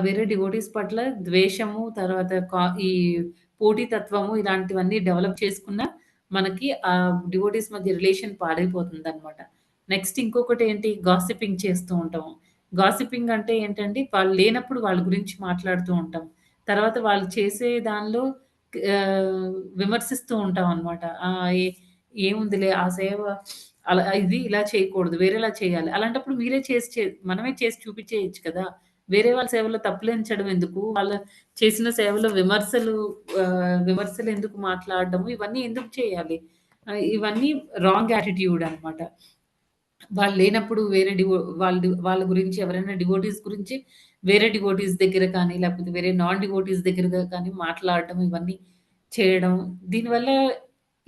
వేరే డివోటీస్ పట్ల ద్వేషము, తర్వాత ఈ పోటీతత్వము ఇలాంటివన్నీ డెవలప్ చేసుకున్న మనకి డివోటీస్ మధ్య రిలేషన్ పాడైపోతుందనమాట. నెక్స్ట్ ఇంకొకటేంటి గాసిపింగ్ చేస్తూ ఉంటాము. గాసిపింగ్ అంటే ఏంటంటే, వాళ్ళు లేనప్పుడు వాళ్ళ గురించి మాట్లాడుతూ ఉంటాం. తర్వాత వాళ్ళు చేసే దానిలో విమర్శిస్తూ ఉంటామనమాట. ఏముందిలే ఆ సేవ ఇది ఇలా చేయకూడదు. వేరేలా చేయాలి. అలాంటప్పుడు మనమే చేసి చూపించేయొచ్చు కదా! వేరే వాళ్ళ సేవలో తప్పులెంచడం ఎందుకు? వాళ్ళ చేసిన సేవలో విమర్శలెందుకు మాట్లాడడము, ఇవన్నీ ఎందుకు చేయాలి? ఇవన్నీ రాంగ్ యాటిట్యూడ్ అనమాట. వాళ్ళు లేనప్పుడు వేరే వాళ్ళ గురించి ఎవరైనా డివోటీస్ గురించి వేరే డివోటీస్ దగ్గర కానీ, లేకపోతే వేరే నాన్ డివోటీస్ దగ్గరగా కానీ మాట్లాడటం ఇవన్నీ చేయడం. దీనివల్ల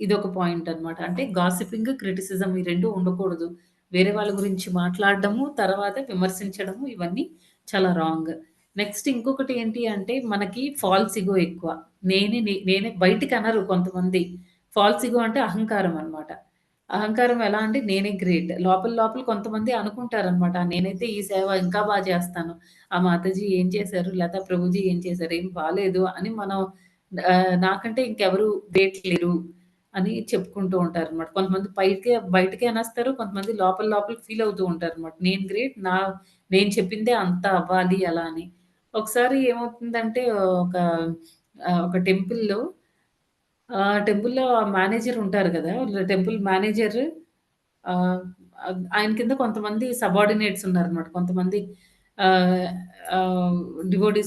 ఇదొక పాయింట్ అన్నమాట. అంటే గాసిపింగ్, క్రిటిసిజం ఈ 2 ఉండకూడదు. వేరే వాళ్ళ గురించి మాట్లాడడము, తర్వాత విమర్శించడము ఇవన్నీ చాలా రాంగ్. నెక్స్ట్ ఇంకొకటి ఏంటి అంటే మనకి ఫాల్స్ ఇగో ఎక్కువ. నేనే బయటికనరు కొంతమంది. ఫాల్స్ ఇగో అంటే అహంకారం అన్నమాట. అహంకారం ఎలా అంటే నేనే గ్రేట్. లోపల కొంతమంది అనుకుంటారనమాట. నేనైతే ఈ సేవ ఇంకా చేస్తాను. ఆ మాతాజీ ఏం చేశారు? లతా ప్రభుజీ ఏం చేశారు? ఏం బాలేదు అని మనం నాకంటే ఇంకెవరు గ్రేట్ లేరు అని చెప్పుకుంటూ ఉంటారనమాట. కొంతమంది బయటకే అనేస్తారు. కొంతమంది లోపల ఫీల్ అవుతూ ఉంటారనమాట. నేను గ్రేట్. నేను చెప్పిందే అంతా అవ్వాలి అలా అని. ఒకసారి ఏమవుతుందంటే ఒక టెంపుల్‌లో టెంపుల్‌లో మేనేజర్ ఉంటారు గదా! టెంపుల్ మేనేజర్ ఆహ్, ఆయన కింద కొంతమంది సబార్డినేట్స్ ఉన్నారనమాట. కొంతమంది ఆహ్, ఆహ్,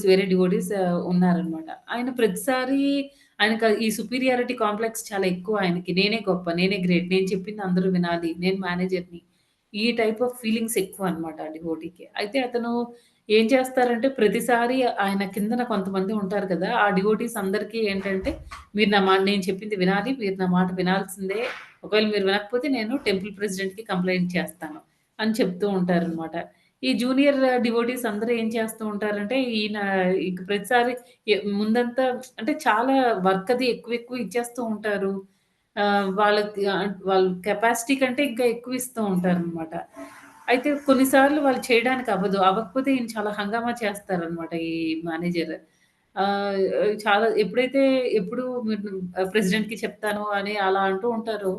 వేరే డివోటీస్ ఉన్నారనమాట. ఆయన ప్రతిసారి ఆయనకు ఈ సుపీరియారిటీ కాంప్లెక్స్ చాలా ఎక్కువ ఆయనకి. నేనే గొప్ప, నేనే గ్రేట్, నేను చెప్పింది అందరూ వినాలి, నేను మేనేజర్‌ని. ఈ టైప్ ఆఫ్ ఫీలింగ్స్ ఎక్కువనమాట ఆ డివోటీకి. అయితే అతను ఏం చేస్తారంటే ప్రతిసారి ఆయన కిందన కొంతమంది ఉంటారు కదా! ఆ డివోటీస్ అందరికీ ఏంటంటే మీరు నా మాట నేను చెప్పింది వినాలి. మీరు నా మాట వినాల్సిందే. ఒకవేళ మీరు వినకపోతే నేను టెంపుల్ ప్రెసిడెంట్‌కి కంప్లెయింట్ చేస్తాను అని చెప్తూ ఉంటారనమాట. ఈ జూనియర్ డివోటీస్ అందరూ ఏం చేస్తూ ఉంటారంటే ఈయన ఇంక ప్రతిసారి ముందంతా అంటే చాలా వర్క్ అది ఎక్కువ ఇచ్చేస్తూ ఉంటారు. వాళ్ళకి వాళ్ళ కెపాసిటీ కంటే ఇంకా ఎక్కువ ఇస్తూ ఉంటారనమాట. అయితే కొన్నిసార్లు వాళ్ళు చేయడానికి అవ్వదు. అవ్వకపోతే ఈయన చాలా హంగామా చేస్తారనమాట ఈ మేనేజర్. ఆహ్, చాలా ఎప్పుడు మీరు ప్రెసిడెంట్‌కి చెప్తాను అని అలా అంటూ ఉంటారో,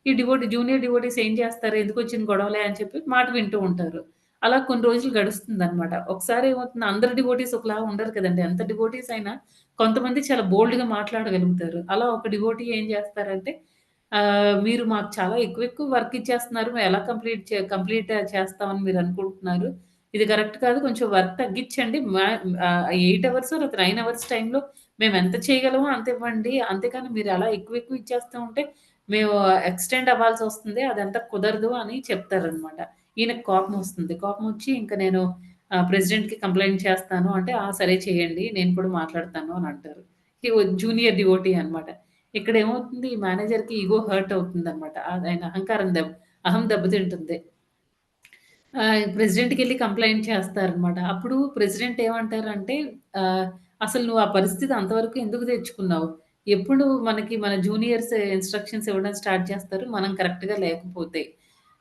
ఈ జూనియర్ డివోటీస్ ఏం చేస్తారు, ఎందుకొచ్చిన గొడవలే అని చెప్పి మాట వింటూ ఉంటారు. అలా కొన్ని రోజులు గడుస్తుందనమాట. ఒకసారి ఏమవుతుంది అందరు డివోటీస్ ఒకలాగా ఉండరు కదండీ. ఎంత డివోటీస్ అయినా కొంతమంది చాలా బోల్డ్‌గా మాట్లాడగలుగుతారు. అలా ఒక డివోటీ ఏం చేస్తారంటే, "మీరు మాకు చాలా ఎక్కువ వర్క్ ఇచ్చేస్తున్నారు. మేము ఎలా కంప్లీట్ చేస్తామని మీరనుకుంటున్నారు. ఇది కరెక్ట్ కాదు. కొంచెం వర్క్ తగ్గిచ్చండి. 8 అవర్స్ లేకపోతే 9 అవర్స్ టైమ్‌లో మేమెంత చేయగలమో అంత ఇవ్వండి. అంతేకాని మీరు అలా ఎక్కువ ఇచ్చేస్తూ ఉంటే మేము ఎక్స్‌టెండ్ అవ్వాల్సొస్తుంది. అదంతా కుదరదు" అని చెప్తారనమాట. ఈయనకి కోపమొస్తుంది. కోపమొచ్చి ఇంక నేను ప్రెసిడెంట్‌కి కంప్లెయింట్ చేస్తాను అంటే, "ఆ! సరే చేయండి. నేను కూడా మాట్లాడతాను" అని అంటారు. జూనియర్ డివోటీ అనమాట. ఇక్కడేమవుతుంది ఈ మేనేజర్‌కి ఇగో హర్ట్ అవుతుందనమాట. ఆయన అహం దెబ్బతింటుంది. ప్రెసిడెంట్‌కెళ్ళి కంప్లెయింట్ చేస్తారనమాట. అప్పుడు ప్రెసిడెంట్ ఏమంటారంటే, ఆహ్, "అసలు నువ్వు ఆ పరిస్థితి అంతవరకు ఎందుకు తెచ్చుకున్నావు? ఎప్పుడు మన జూనియర్స్ ఇన్‌స్ట్రక్షన్స్ ఇవ్వడం స్టార్ట్ చేస్తారు, మనం కరెక్ట్‌గా లేకపోతే.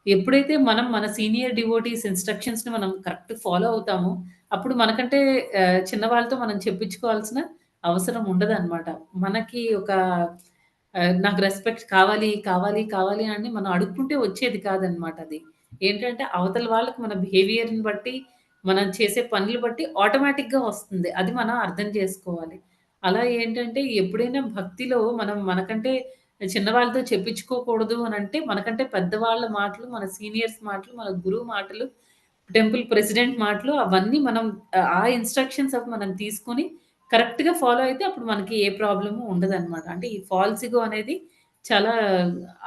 ఎప్పుడైతే మనం మన సీనియర్ డివోటీస్ ఇన్‌స్ట్రక్షన్స్‌ని మనం కరెక్ట్ ఫాలో అవుతామో, అప్పుడు మనకంటే చిన్న వాళ్ళతో మనం చెప్పించుకోవాల్సిన అవసరం ఉండదనమాట. మనకి ఒక నాకు రెస్పెక్ట్ కావాలి అని మనం అడుక్కుంటే వచ్చేది కాదనమాట అది. ఏంటంటే అవతల వాళ్ళకి మన బిహేవియర్‌ని బట్టి, మనం చేసే పనులు బట్టి ఆటోమేటిక్‌గా వస్తుంది. అది మనం అర్థం చేసుకోవాలి. అలా ఏంటంటే ఎప్పుడైనా భక్తిలో మనం మనకంటే చిన్నవాళ్ళతో చెప్పించుకోకూడదు అనంటే, మనకంటే పెద్దవాళ్ళ మాటలు, మన సీనియర్స్ మాటలు, మన గురువు మాటలు, టెంపుల్ ప్రెసిడెంట్ మాటలు అవన్నీ మనం ఆ ఇన్‌స్ట్రక్షన్స్ అవి మనం తీసుకొని కరెక్ట్‌గా ఫాలో అయితే అప్పుడు మనకి ఏ ప్రాబ్లము ఉండదనమాట. అంటే ఈ ఫాల్స్ ఇగో అనేది చాలా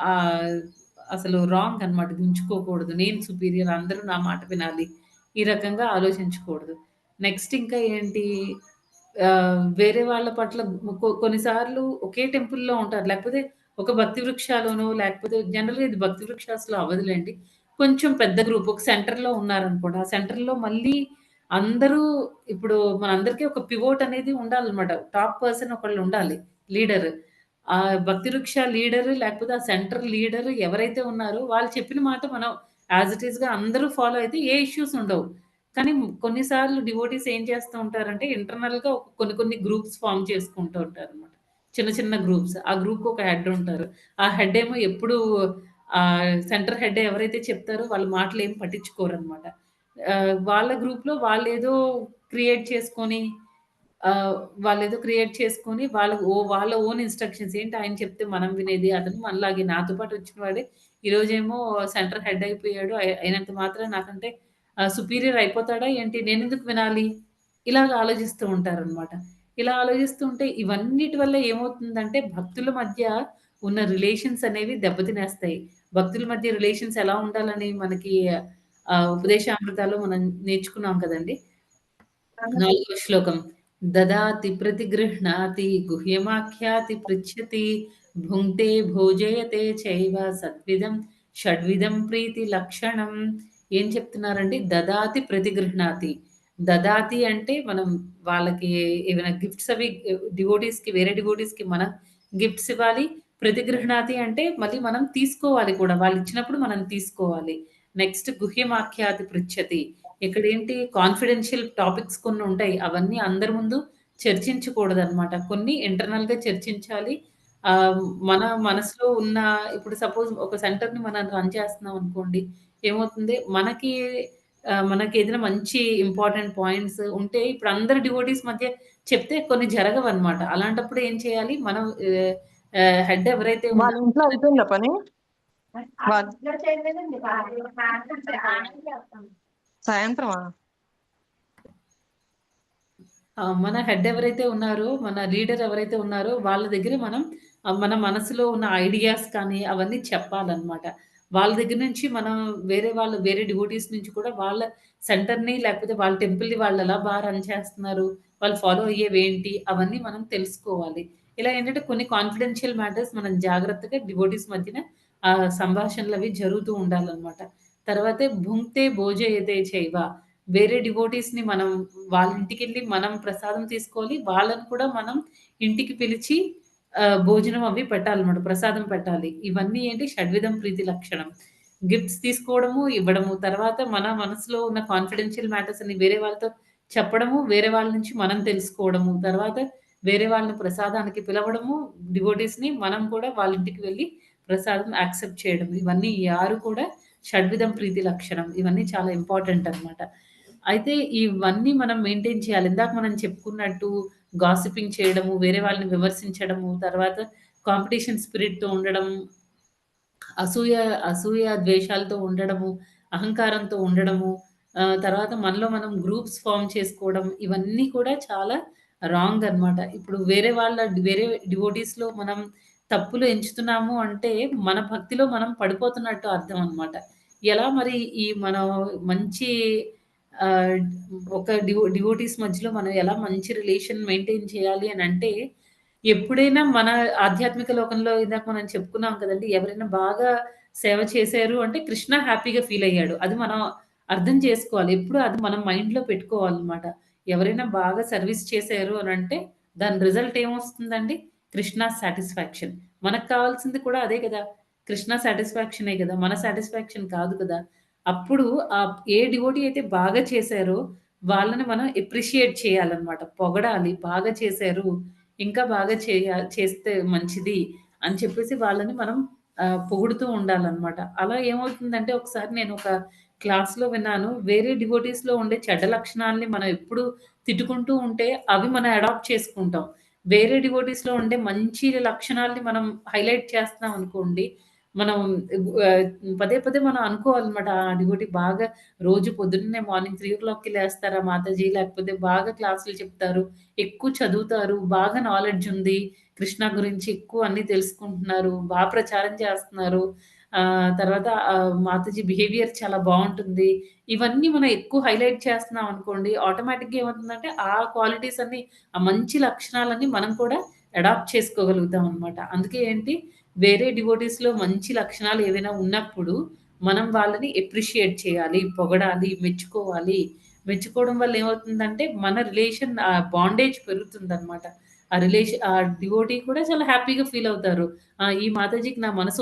ఆహ్, అసలు రాంగ్ అనమాట. ఇది ఉంచుకోకూడదు. నేను సుపీరియర్ అందరూ నా మాట వినాలి. ఈ రకంగా ఆలోచించకూడదు. నెక్స్ట్ ఇంకా ఏంటి వేరే వాళ్ళ పట్ల కొన్నిసార్లు ఒకే టెంపుల్‌లో ఉంటారు. లేకపోతే ఒక భక్తి వృక్షాలోనో లేకపోతే జనరల్‌గా ఇది భక్తి వృక్షాస్‌లో అవ్వదులెండి. కొంచెం పెద్ద గ్రూప్ ఒక సెంటర్‌లో ఉన్నారనుకోండి. ఆ సెంటర్‌లో మళ్ళీ అందరూ ఇప్పుడు మనందరికీ ఒక పివోట్ అనేది ఉండాలనమాట. టాప్ పర్సన్ ఒకళ్ళుండాలి లీడర్. ఆ భక్తి వృక్ష లీడర్ లేకపోతే ఆ సెంటర్ లీడర్ ఎవరైతే ఉన్నారో వాళ్ళు చెప్పిన మాట మనం యాస్ ఇట్ ఈస్‌గా అందరూ ఫాలో అయితే ఏ ఇష్యూస్ ఉండవు. కానీ కొన్నిసార్లు డివోటీస్ ఏం చేస్తూ ఉంటారంటే ఇంటర్నల్‌గా కొన్ని గ్రూప్స్ ఫార్మ్ చేసుకుంటూ ఉంటారనమాట. చిన్న గ్రూప్స్. ఆ గ్రూప్‌కి ఒక హెడ్ ఉంటారు. ఆ హెడ్ ఏమో ఎప్పుడు సెంటర్ హెడ్ ఎవరైతే చెప్తారో వాళ్ళ మాటలేమి పట్టించుకోరనమాట. వాళ్ళ గ్రూప్‌లో క్రియేట్ చేసుకొని ఆహ్, క్రియేట్ చేసుకొని వాళ్ళ ఓన్ ఇన్‌స్ట్రక్షన్స్ ఏంటి ఆయన చెప్తే మనం వినేది. అతను మనలాగే నాతో పాటు వచ్చిన వాడే ఈరోజేమో సెంటర్ హెడ్ అయిపోయాడు. అయినంత మాత్రాన నాకంటే సుపీరియర్ అయిపోతాడా ఏంటి? నేనెందుకు వినాలి? ఇలాగ ఆలోచిస్తూ ఉంటారనమాట. ఇలా ఆలోచిస్తూ ఉంటే ఇవన్నిటి వల్ల ఏమవుతుందంటే భక్తుల మధ్య ఉన్న రిలేషన్స్ అనేవి దెబ్బతినేస్తాయి. భక్తుల మధ్య రిలేషన్స్ ఎలా ఉండాలని మనకి ఉపదేశామృతాలో మనం నేర్చుకున్నాం కదండీ! 4వ శ్లోకం. దదాతి ప్రతిగృహ్ణాతి గుహ్యమాఖ్యాతి పృచ్ఛతి భుంక్తే భోజయతే చైవ సద్విదం షడ్విధం ప్రీతి లక్షణం. ఏం చెప్తున్నారండి? దదాతి ప్రతిగృహ్ణాతి. దదాతి అంటే మనం వాళ్ళకి ఏవైనా గిఫ్ట్స్ అవి వేరే డివోటీస్‌కి మనం గిఫ్ట్స్ ఇవ్వాలి. ప్రతిగృహ్ణాతి అంటే మళ్ళీ మనం తీసుకోవాలి కూడా. వాళ్ళిచ్చినప్పుడు మనం తీసుకోవాలి. నెక్స్ట్ గుహ్యమాఖ్యాతి పృచ్ఛతి. ఇక్కడేంటి కాన్ఫిడెన్షియల్ టాపిక్స్ కొన్నుంటాయి. అవన్నీ అందరి ముందు చర్చించకూడదనమాట. కొన్ని ఇంటర్నల్‌గా చర్చించాలి. ఆహ్, మన మనసులో ఉన్న ఇప్పుడు సపోజ్ ఒక సెంటర్‌ని మనం రన్ చేస్తున్నాం అనుకోండి. ఏమవుతుంది మనకేదైనా మంచి ఇంపార్టెంట్ పాయింట్స్ ఉంటే ఇప్పుడు అందరు డివోటీస్ మధ్య చెప్తే కొన్ని జరగవనమాట. అలాంటప్పుడు ఏం చేయాలి మనం హెడ్ ఎవరైతే వాళ్ళ ఉన్నారో ఇంట్లో అయిపోయిందా పని సాయంత్రమా మన హెడ్ ఎవరైతే ఉన్నారో, మన లీడర్ ఎవరైతే ఉన్నారో వాళ్ళ దగ్గర మనం మన మనసులో ఉన్న ఐడియాస్ కానీ అవన్నీ చెప్పాలనమాట. వాళ్ళ దగ్గర నుంచి మనం వేరే డివోటీస్ నుంచి కూడా వాళ్ళ సెంటర్‌ని లేకపోతే వాళ్ళ టెంపుల్‌ని వాళ్ళెలా రన్ చేస్తున్నారు, వాళ్ళు ఫాలో అయ్యేవేంటి అవన్నీ మనం తెలుసుకోవాలి. ఇలా ఏంటంటే కొన్ని కాన్ఫిడెన్షియల్ మ్యాటర్స్ మనం జాగ్రత్తగా డివోటీస్ మధ్యన సంభాషణలవి జరుగుతూ ఉండాలనమాట. తర్వాతే భుంక్తే భోజయతే చైవ వేరే డివోటీస్‌ని మనం వాళ్ళ ఇంటికెళ్ళి మనం ప్రసాదం తీసుకోవాలి. వాళ్ళని కూడా మనం ఇంటికి పిలిచి భోజనం అవి పెట్టాలన్నమాట. ప్రసాదం పెట్టాలి. ఇవన్నీ ఏంటి షడ్విధం ప్రీతి లక్షణం. గిఫ్ట్స్ తీసుకోవడము, ఇవ్వడము. తర్వాత మన మనసులో ఉన్న కాన్ఫిడెన్షియల్ మ్యాటర్స్ అన్ని వేరే వాళ్ళతో చెప్పడము, వేరే వాళ్ళ నుంచి మనం తెలుసుకోవడము. తర్వాత వేరే వాళ్ళని ప్రసాదానికి పిలవడము, డివోటీస్‌ని మనం కూడా వాళ్ళ ఇంటికి వెళ్లి ప్రసాదం యాక్సెప్ట్ చేయడం. ఇవన్నీ ఈ 6 కూడా షడ్విధం ప్రీతి లక్షణం. ఇవన్నీ చాలా ఇంపార్టెంట్ అన్నమాట. అయితే ఇవన్నీ మనం మెయింటైన్ చేయాలి. ఇందాక మనం చెప్పుకున్నట్టు గాసిపింగ్ చేయడము, వేరే వాళ్ళని విమర్శించడము, తర్వాత కాంపిటీషన్ స్పిరిట్‌తో ఉండడం, అసూయ ద్వేషాలతో ఉండడము, అహంకారంతో ఉండడము, తర్వాత మనలో మనం గ్రూప్స్ ఫార్మ్ చేసుకోవడం, ఇవన్నీ కూడా చాలా రాంగ్ అన్నమాట. ఇప్పుడు వేరే డివోటీస్‌లో మనం తప్పులు ఎంచుతున్నాము అంటే, మన భక్తిలో మనం పడిపోతున్నట్టు అర్థం అన్నమాట. ఎలా మరి ఈ మనం మంచి ఆహ్, ఒక డివోటీస్ మధ్యలో మనం ఎలా మంచి రిలేషన్ మెయింటైన్ చేయాలి అనంటే, ఎప్పుడైనా మన ఆధ్యాత్మిక లోకంలో ఇందాక మనం చెప్పుకున్నాం కదండీ! ఎవరైనా బాగా సేవ చేశారు అంటే కృష్ణ హ్యాపీగా ఫీల్ అయ్యాడు. అది మనం అర్థం చేసుకోవాలి. ఎప్పుడు అది మనం మైండ్‌లో పెట్టుకోవాలన్నమాట. ఎవరైనా బాగా సర్విస్ చేశారు అనంటే దాని రిజల్ట్ ఏమొస్తుందండి? కృష్ణ సాటిస్ఫాక్షన్. మనకు కావాల్సింది కూడా అదే కదా! కృష్ణ సాటిస్ఫాక్షనే కదా! మన సాటిస్ఫాక్షన్ కాదు కదా! అప్పుడు ఏ డివోటీ అయితే బాగా చేశారో వాళ్ళని మనం అప్రిషియేట్ చేయాలన్నమాట. పొగడాలి. బాగా చేశారు. ఇంకా బాగా చేస్తే మంచిది అని చెప్పేసి వాళ్ళని మనం పొగుడుతూ ఉండాలన్నమాట. అలా ఏమవుతుందంటే ఒకసారి నేను ఒక క్లాస్‌లో విన్నాను. వేరే డివోటీస్‌లో ఉండే చెడ్డ లక్షణాల్ని మనం ఎప్పుడు తిట్టుకుంటూ ఉంటే అవి మనం అడాప్ట్ చేసుకుంటాం. వేరే డివోటీస్‌లో ఉండే మంచి లక్షణాల్ని మనం హైలైట్ చేస్తున్నాం అనుకోండి, మనం ఆహ్, పదే పదే మనం అనుకోవాలన్నమాట. ఆ డివోటీ బాగా రోజు పొద్దున్నే మార్నింగ్ 3:00కి లేస్తారా మాతాజీ, లేకపోతే బాగా క్లాసులు చెప్తారు, ఎక్కువ చదువుతారు, బాగా నాలెడ్జ్ ఉంది, కృష్ణ గురించి ఎక్కువ అన్నీ తెలుసుకుంటున్నారు, ప్రచారం చేస్తున్నారు. తర్వాత మాతాజీ బిహేవియర్ చాలా బావుంటుంది. ఇవన్నీ మనం ఎక్కువ హైలైట్ చేస్తున్నాం అనుకోండి, ఆటోమేటిక్‌గా ఏమవుతుందంటే ఆ క్వాలిటీస్ అన్నీ, ఆ మంచి లక్షణాలన్నీ మనం కూడా అడాప్ట్ చేసుకోగలుగుతాం అనమాట. అందుకే ఏంటి వేరే డివోటీస్‌లో మంచి లక్షణాలు ఏవైనా ఉన్నప్పుడు మనం వాళ్ళని అప్రిషియేట్ చేయాలి, పొగడాలి, మెచ్చుకోవాలి. మెచ్చుకోవడం వల్ల ఏమవుతుందంటే మన రిలేషన్ బాండేజ్ పెరుగుతుందనమాట. ఆ డివోటీ కూడా చాలా హ్యాపీగా ఫీల్ అవుతారు. ఈ మాతాజీకి నా మనసు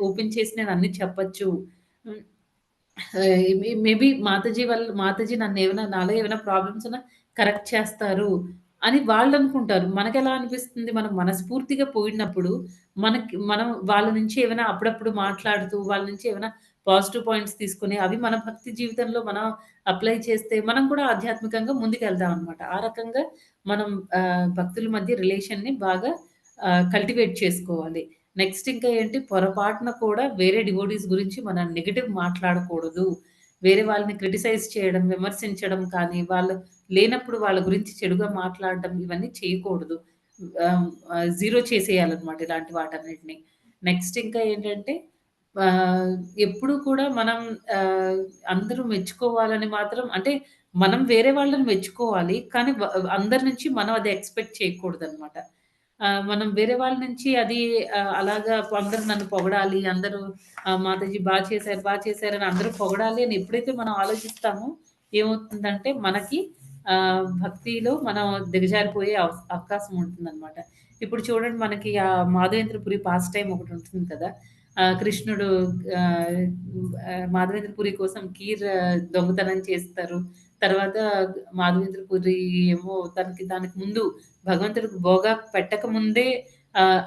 ఓపెన్ చేసి నేను అన్నీ చెప్పొచ్చు. హ్మ్. మేబీ మాతాజీ నాలో ఏమైనా ప్రాబ్లమ్స్ ఉన్నా కరెక్ట్ చేస్తారు అని వాళ్ళనుకుంటారు. మనకెలా అనిపిస్తుంది మనం మనస్ఫూర్తిగా పోయినప్పుడు మనం వాళ్ళ నుంచి ఏమైనా అప్పుడప్పుడు మాట్లాడుతూ వాళ్ళ నుంచి ఏమైనా పాజిటివ్ పాయింట్స్ తీసుకొని అవి మన భక్తి జీవితంలో మనం అప్లై చేస్తే మనం కూడా ఆధ్యాత్మికంగా ముందుకెళ్తామనమాట. ఆ రకంగా మనం భక్తుల మధ్య రిలేషన్‌ని బాగా కల్టివేట్ చేసుకోవాలి. నెక్స్ట్ ఇంకా ఏంటి పొరపాటున కూడా వేరే డివోటీస్ గురించి మనం నెగెటివ్ మాట్లాడకూడదు. వేరే వాళ్ళని క్రిటిసైజ్ చేయడం, విమర్శించడం కానీ, వాళ్ళు లేనప్పుడు వాళ్ళ గురించి చెడుగా మాట్లాడడం ఇవన్నీ చేయకూడదు. జీరో చేసేయాలన్నమాట ఇలాంటి వాటన్నిటిని. నెక్స్ట్ ఇంకా ఏంటంటే ఆహ్, ఎప్పుడు కూడా మనం ఆహ్, అందరూ మెచ్చుకోవాలని మాత్రం అంటే మనం వేరే వాళ్ళని మెచ్చుకోవాలి. కానీ అందరి నుంచి మనం అది ఎక్స్‌పెక్ట్ చేయకూడదన్నమాట. మనం వేరే వాళ్ళ నుంచి అది అలాగా అందరూ నన్ను పొగడాలి, అందరూ మాతాజీ చేశారు అని అందరూ పొగడాలి అని ఎప్పుడైతే మనం ఆలోచిస్తామో ఏమవుతుందంటే మనకి భక్తిలో మనం దిగజారిపోయే అవకాశం ఉంటుందనమాట. ఇప్పుడు చూడండి మనకి మాధవేంద్రపురి పాస్ టైమ్ ఒకటుంటుంది కదా! కృష్ణుడు ఆహ్, మాధవేంద్రపురి కోసం దొంగతనం చేస్తారు. తర్వాత మాధవేంద్రపురి ఏమో దానికి ముందు భగవంతుడికి భోగా పెట్టక ముందే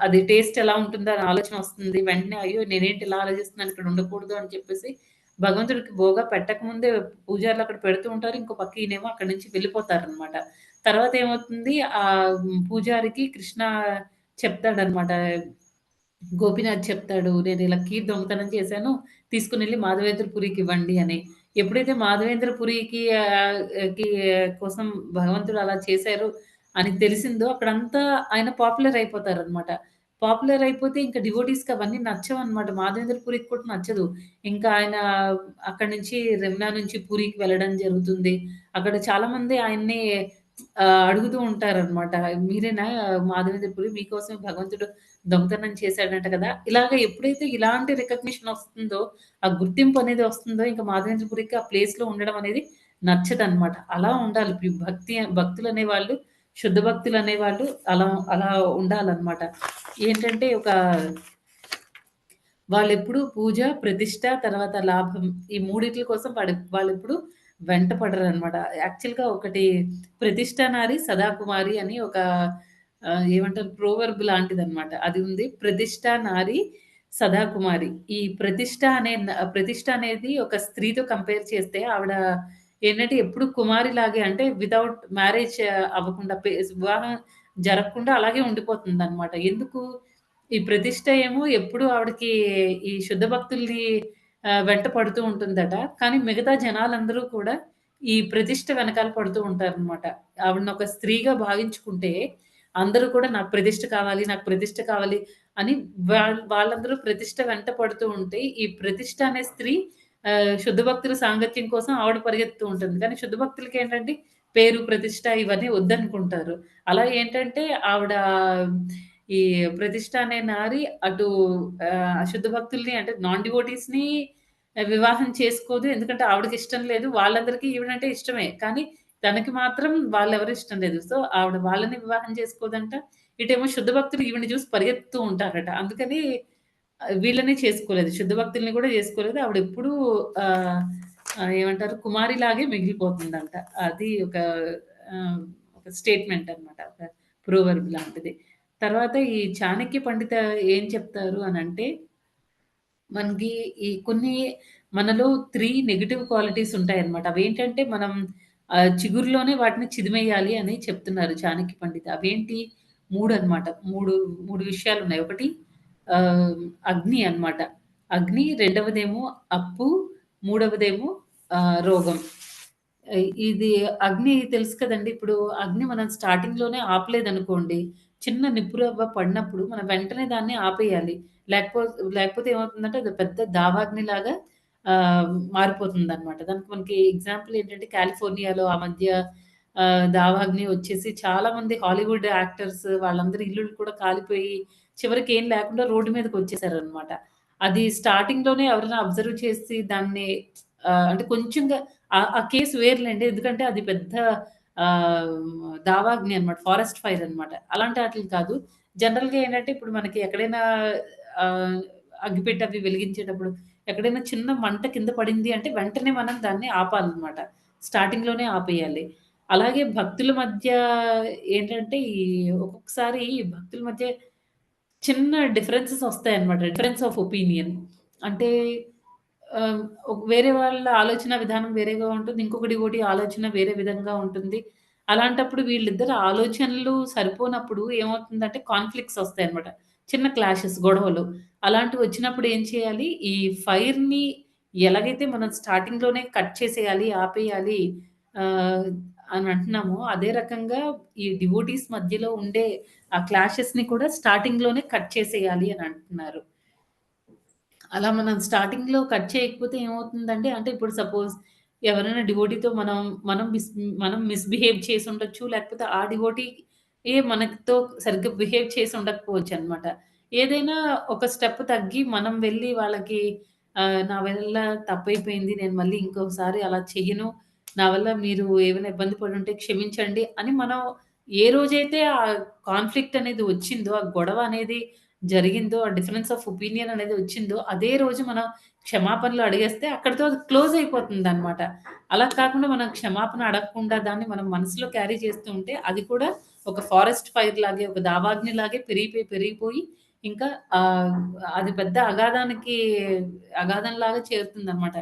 అది టేస్ట్ ఎలా ఉంటుందో అని ఆలోచన వస్తుంది. వెంటనే అయ్యో! నేనేంటి ఇలా ఆలోచిస్తున్నాను ఇక్కడ ఉండకూడదు అని చెప్పేసి భగవంతుడికి భోగా పెట్టకముందే పూజారులు అక్కడ పెడుతూ ఉంటారు. ఇంకో పక్క ఈయనేమో అక్కడి నుంచి వెళ్ళిపోతారనమాట. తర్వాత ఏమవుతుంది పూజారికి కృష్ణ చెప్తాడనమాట. గోపీనాథ్ చెప్తాడు, "నేనిలా కీర్ దొంగతనం చేశాను. తీసుకొనెళ్ళి మాధవేంద్రపురికి ఇవ్వండి" అని. ఎప్పుడైతే మాధవేంద్రపురికి కి కోసం భగవంతుడు అలా చేశారు అని తెలిసిందో అక్కడంతా ఆయన పాపులర్ అయిపోతారనమాట. పాపులర్ అయిపోతే ఇంక డివోటీస్‌కి అవన్నీ నచ్చవనమాట. మాధవేంద్రపురికి కూడా నచ్చదు. ఇంకా ఆయన అక్కడి నుంచి రమణ నుంచి పూరికి వెళ్ళడం జరుగుతుంది. అక్కడ చాలామంది ఆయన్ని అడుగుతూ ఉంటారనమాట. "మీరేనా మాధవేంద్రపురి? మీకోసమే భగవంతుడు దొంగతనం చేశాడంట కదా!" ఇలాగ ఎప్పుడైతే ఇలాంటి రికగ్నిషన్ ఒస్తుందో, ఆ గుర్తింపు అనేది ఒస్తుందో, ఇంక మాధవేంద్రపురికి ఆ ప్లేస్‌లో ఉండడం అనేది నచ్చదనమాట. అలా ఉండాలి. భక్తులనేవాళ్ళు, శుద్ధ భక్తులనేవాళ్ళు అలా అలా ఉండాలనమాట. ఏంటంటే వాళ్ళెప్పుడు పూజ, ప్రతిష్ట, తర్వాత లాభం ఈ మూడిట్ల కోసం వాళ్ళెప్పుడు వెంట పడరనమాట. యాక్చువల్‌గా ఒకటి ప్రతిష్ట నారి సదా కుమారి అని ఒక ఏమంటారు ప్రోవర్బ్ లాంటిదనమాట. అది ఉంది. ప్రతిష్ట నారి సదా కుమారి. ఈ ప్రతిష్ట అనేది ఒక స్త్రీతో కంపేర్ చేస్తే ఆవిడ ఏంటంటే ఎప్పుడు కుమారిలాగే అంటే వితౌట్ మ్యారేజ్ అవ్వకుండా వివాహం జరగకుండా అలాగే ఉండిపోతుందనమాట. ఎందుకు? ఈ ప్రతిష్ట ఏమో ఎప్పుడు ఆవిడకి ఈ శుద్ధ భక్తుల్ని వెంట పడుతూ ఉంటుందట. కానీ మిగతా జనాలందరూ కూడా ఈ ప్రతిష్ట వెనకాల పడుతూ ఉంటారనమాట. ఆవిడనొక స్త్రీగా భావించుకుంటే అందరూ కూడా నాకు ప్రతిష్ట కావాలి, నాకు ప్రతిష్ట కావాలి అని వాళ్ళందరూ ప్రతిష్ట వెంట పడుతూ ఉంటే, ఈ ప్రతిష్ట అనే స్త్రీ శుద్ధ భక్తుల సాంగత్యం కోసం ఆవిడ పరిగెత్తుతూ ఉంటుంది. కానీ శుద్ధ భక్తులకేంటంటే పేరు, ప్రతిష్ట ఇవన్నీ వద్దనుకుంటారు. అలా ఏంటంటే ఆవిడ ఈ ప్రతిష్ట అనే నారి అటు అశుద్ధ భక్తుల్ని అంటే నాన్ డివోటీస్‌ని వివాహం చేసుకోదు. ఎందుకంటే ఆవిడకిష్టం లేదు. వాళ్ళందరికీ ఈవిడంటే ఇష్టమే. కానీ తనకి మాత్రం వాళ్ళెవరు ఇష్టం లేదు. సో, ఆవిడ వాళ్ళని వివాహం చేసుకోదంట. ఇటేమో శుద్ధ భక్తులు ఈవిడని చూసి పరిగెత్తుతూ ఉంటారట. అందుకని వీళ్ళని చేసుకోలేదు. శుద్ధ భక్తుల్ని కూడా చేసుకోలేదు. ఆవిడెప్పుడూ ఆహ్, ఆహ్, ఏమంటారు కుమారిలాగే మిగిలిపోతుందంట. అది ఆహ్, ఒక స్టేట్‌మెంట్ అన్నమాట. ఒక ప్రోవర్బ్ లాంటిది. తర్వాత ఈ చాణక్య పండిత ఏం చెప్తారు అనంటే మనకి ఈ కొన్ని మనలో 3 నెగెటివ్ క్వాలిటీస్ ఉంటాయన్నమాట. అవేంటంటే మనం చిగురులోనే వాటిని చిదిమేయాలి అని చెప్తున్నారు చాణక్య పండిత. అవేంటి 3 అన్నమాట. 3 విషయాలున్నాయి. ఒకటి ఆహ్, అగ్ని అన్నమాట. అగ్ని, రెండవదేమో అప్పు, మూడవదేమో రోగం. ఇది అగ్ని తెలుసు కదండీ! ఇప్పుడు అగ్ని మనం స్టార్టింగ్‌లోనే ఆపలేదనుకోండి, చిన్న నిప్పురవ్వ పడినప్పుడు మనం వెంటనే దాన్ని ఆపేయాలి. లేకపో లేకపోతే ఏమవుతుందంటే అది పెద్ద దావాగ్నిలాగా మారిపోతుందనమాట. దానికి మనకి ఎగ్జాంపుల్ ఏంటంటే కాలిఫోర్నియాలో ఆ మధ్య దావాగ్ని వచ్చేసి చాలామంది హాలీవుడ్ యాక్టర్స్ వాళ్ళందరి ఇల్లులు కూడా కాలిపోయి చివరికి ఏం లేకుండా రోడ్డు మీదకొచ్చేసారనమాట. అది స్టార్టింగ్‌లోనే ఎవరైనా అబ్జర్వ్ చేసి దాన్ని అంటే కొంచెంగా ఆ కేస్ వేరులెండి. ఎందుకంటే అది పెద్ద ఆహ్, దావాగ్ని అన్నమాట. ఫారెస్ట్ ఫైర్ అన్నమాట. అలాంటి ఆటిలి కాదు. జనరల్‌గా ఏంటంటే ఇప్పుడు మనకి ఎక్కడైనా ఆహ్, అగ్గిపెట్టి అవి వెలిగించేటప్పుడు ఎక్కడైనా చిన్న మంట కింద పడింది అంటే వెంటనే మనం దాన్ని ఆపాలన్నమాట. స్టార్టింగ్‌లోనే ఆపేయాలి. అలాగే భక్తుల మధ్య ఏంటంటే ఒక్కొక్కసారి భక్తుల మధ్య చిన్న డిఫరెన్సెస్ ఒస్తాయన్నమాట. Difference of opinion. అంటే ఆహ్, వేరే వాళ్ళ ఆలోచన విధానం వేరేగా ఉంటుంది. ఇంకొక డివోటీ ఆలోచన వేరే విధంగా ఉంటుంది. అలాంటప్పుడు వీళ్ళిద్దరి ఆలోచనలు సరిపోనప్పుడు ఏమవుతుందంటే కాన్‌ఫ్లిక్ట్స్ ఒస్తాయన్నమాట. చిన్న క్లాషెస్, గొడవలు. అలాంటివొచ్చినప్పుడు ఏం చేయాలి? ఈ ఫైర్‌ని ఎలాగైతే మనం స్టార్టింగ్‌లోనే కట్ చేసేయాలి, ఆపేయాలి ఆహ్, అని అంటున్నామో, అదే రకంగా ఈ డివోటీస్ మధ్యలో ఉండే ఆ క్లాషెస్‌ని కూడా స్టార్టింగ్‌లోనే కట్ చేసేయాలి అని అంటున్నారు. అలా మనం స్టార్టింగ్‌లో కట్ చేయకపోతే ఏమవుతుందంటే, అంటే ఇప్పుడు సపోజ్ ఎవరైనా డివోటీతో మనం మిస్ మనం మిస్‌బిహేవ్ చేసుండొచ్చు. లేకపోతే ఆ డివోటీ మనతో సరిగ్గా బిహేవ్ చేసి ఉండకపోవచ్చనమాట. ఏదైనా ఒక స్టెప్ తగ్గి మనం వెళ్లి వాళ్ళకి నా వల్ల తప్పైపోయింది. నేను మళ్ళీ ఇంకోసారి అలా చెయ్యను. నా వల్ల మీరు ఏమైనా ఇబ్బంది పడుంటే క్షమించండి అని మనం ఏ రోజైతే ఆ కాన్‌ఫ్లిక్ట్ అనేది వచ్చిందో, ఆ గొడవ అనేది జరిగిందో, ఆ డిఫరెన్స్ ఆఫ్ ఒపీనియన్ అనేది వచ్చిందో, అదే రోజు మనం క్షమాపణలు అడిగేస్తే అక్కడితో అది క్లోజ్ అయిపోతుందనమాట. అలా కాకుండా మనం క్షమాపణ అడగకుండా దాన్ని మనం మనసులో క్యారీ చేస్తూ ఉంటే, అది కూడా ఒక ఫారెస్ట్ ఫైర్ లాగే, ఒక దావాగ్నిలాగే పెరిగిపోయి ఇంకా ఆహ్, అది పెద్ద అగాధంలాగా చేరుతుందనమాట.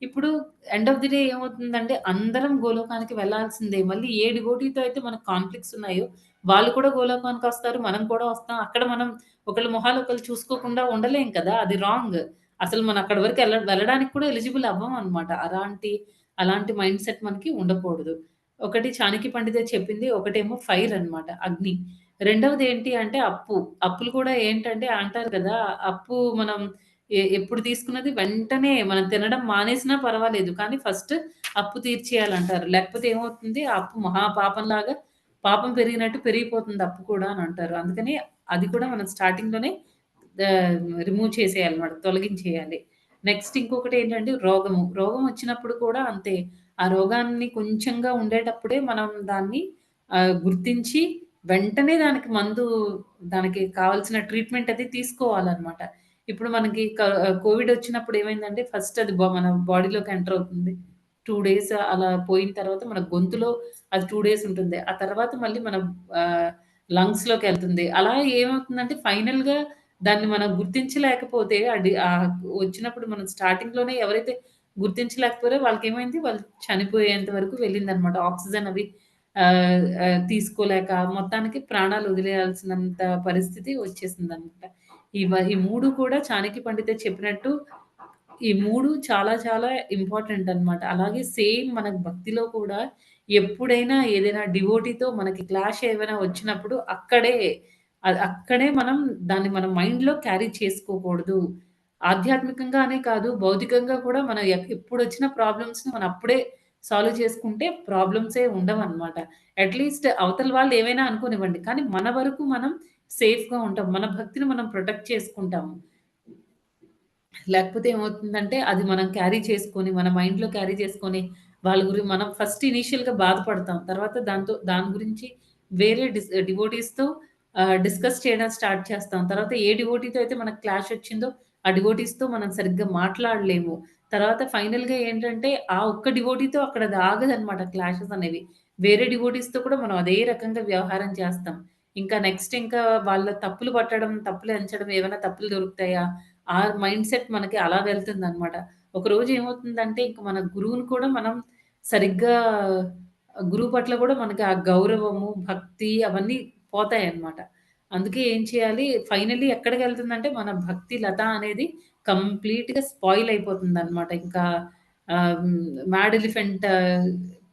ఇప్పుడు ఎండ్ ఆఫ్ ది డే ఏమవుతుందంటే, అందరం గోలోకానికి వెళ్ళాల్సిందే. మళ్ళీ ఏ డివోటీతో అయితే మనకు కాన్‌ఫ్లిక్ట్స్ ఉన్నాయో, వాళ్ళు కూడా గోలోకానికొస్తారు. మనం కూడా వస్తాం. అక్కడ మనం ఒకళ్ళ మొహాలు ఒకళ్ళు చూసుకోకుండా ఉండలేం కదా! అది రాంగ్. అసలు మనం అక్కడి వరకు వెళ్ళడానికి కూడా ఎలిజిబుల్ అవ్వమనమాట. అలాంటి మైండ్ సెట్ మనకి ఉండకూడదు. ఒకటి చాణక్య పండితే చెప్పింది. ఒకటేమో ఫైర్ అన్నమాట. అగ్ని. రెండవది ఏంటి అంటే అప్పు. అప్పులు కూడా ఏంటంటే అంటారు కదా! అప్పు మనం ఎప్పుడు తీసుకున్నది వెంటనే మనం తినడం మానేసినా పర్వాలేదు. కానీ ఫస్ట్ అప్పు తీర్చేయాలంటారు. లేకపోతే ఏమవుతుంది ఆ అప్పు మహాపాపంలాగా పాపం పెరిగినట్టు పెరిగిపోతుంది అప్పు కూడా అని అంటారు. అందుకని అది కూడా మనం స్టార్టింగ్‌లోనే రిమూవ్ చేసేయాలన్నమాట. తొలగించేయాలి. నెక్స్ట్ ఇంకొకటేంటంటే రోగము. రోగం వచ్చినప్పుడు కూడా అంతే. ఆ రోగాన్ని కొంచెంగా ఉండేటప్పుడే మనం దాన్ని గుర్తించి వెంటనే దానికి కావాల్సిన ట్రీట్‌మెంట్ అది తీసుకోవాలనమాట. ఇప్పుడు మనకి కోవిడ్ వచ్చినప్పుడు ఏమైందంటే ఫస్ట్ అది మన బాడీలోకి ఎంటర్ అవుతుంది. 2 డేస్ అలా పోయిన తర్వాత మన గొంతులో అది 2 డేస్ ఉంటుంది. ఆ తర్వాత మళ్ళీ మన ఆహ్, లంగ్స్‌లోకెళ్తుంది. అలా ఏమవుతుందంటే ఫైనల్‌గా దాన్ని మనం గుర్తించలేకపోతే వచ్చినప్పుడు మనం స్టార్టింగ్‌లోనే ఎవరైతే గుర్తించలేకపోయారో వాళ్ళకేమైంది వాళ్ళు చనిపోయేంత వరకు వెళ్ళిందనమాట. ఆక్సిజన్ అవి తీసుకోలేక మొత్తానికి ప్రాణాలు వదిలేయాల్సినంత పరిస్థితి వచ్చేసిందనమాట. ఈ 3 కూడా చాణక్య పండితుడు చెప్పినట్టు ఈ 3 చాలా చాలా ఇంపార్టెంట్ అన్నమాట. అలాగే సేమ్ మనకు భక్తిలో కూడా ఎప్పుడైనా ఏదైనా డివోటీతో మనకి క్లాష్ ఏమైనా వచ్చినప్పుడు అక్కడే దాన్ని మన మైండ్‌లో క్యారీ చేసుకోకూడదు. ఆధ్యాత్మికంగా అనే కాదు, భౌతికంగా కూడా మనం ఎప్పుడొచ్చిన ప్రాబ్లమ్స్‌ని మనం అప్పుడే సాల్వ్ చేసుకుంటే ప్రాబ్లమ్సే ఉండవన్నమాట. అట్‌లీస్ట్ అవతల వాళ్ళు ఏమైనా అనుకోనివ్వండి. కానీ మన వరకు మనం సేఫ్‌గా ఉంటాం. మన భక్తిని మనం ప్రొటెక్ట్ చేసుకుంటాము. లేకపోతే ఏమవుతుందంటే, అది మనం క్యారీ చేసుకొని, మన మైండ్‌లో క్యారీ చేసుకొని, మనం ఫస్ట్ ఇనీషియల్‌గా బాధపడతాం. తర్వాత దాని గురించి వేరే డివోటీస్‌తో డిస్కస్ చేయడం స్టార్ట్ చేస్తాం. తర్వాత ఏ డివోటీతో అయితే మనకు క్లాష్ వచ్చిందో, ఆ డివోటీస్‌తో మనం సరిగ్గా మాట్లాడలేము. తర్వాత ఫైనల్‌గా ఏంటంటే, ఆ ఒక్క డివోటీతో అక్కడ అది ఆగదనమాట క్లాషెస్ అనేవి. వేరే డివోటీస్‌తో కూడా మనం అదే రకంగా వ్యవహారం చేస్తాం. ఇంకా నెక్స్ట్ వాళ్ళ తప్పులు పట్టడం, తప్పులు ఎంచడం ఏవైనా తప్పులు దొరుకుతాయా? ఆ మైండ్ సెట్ మనకి అలా వెళ్తుందనమాట. ఒకరోజు ఏమవుతుందంటే, ఇంక మన గురువుని కూడా మనం సరిగ్గా గురువు పట్ల కూడా మనకి ఆ గౌరవము, భక్తి అవన్నీ పోతాయన్నమాట. అందుకే ఏం చేయాలి, ఫైనల్లీ ఎక్కడికెళ్తుందంటే, మన భక్తి లత అనేది కంప్లీట్‌గా స్పాయిల్ అయిపోతుందనమాట. ఇంకా మ్యాడ్ ఎలిఫెంట్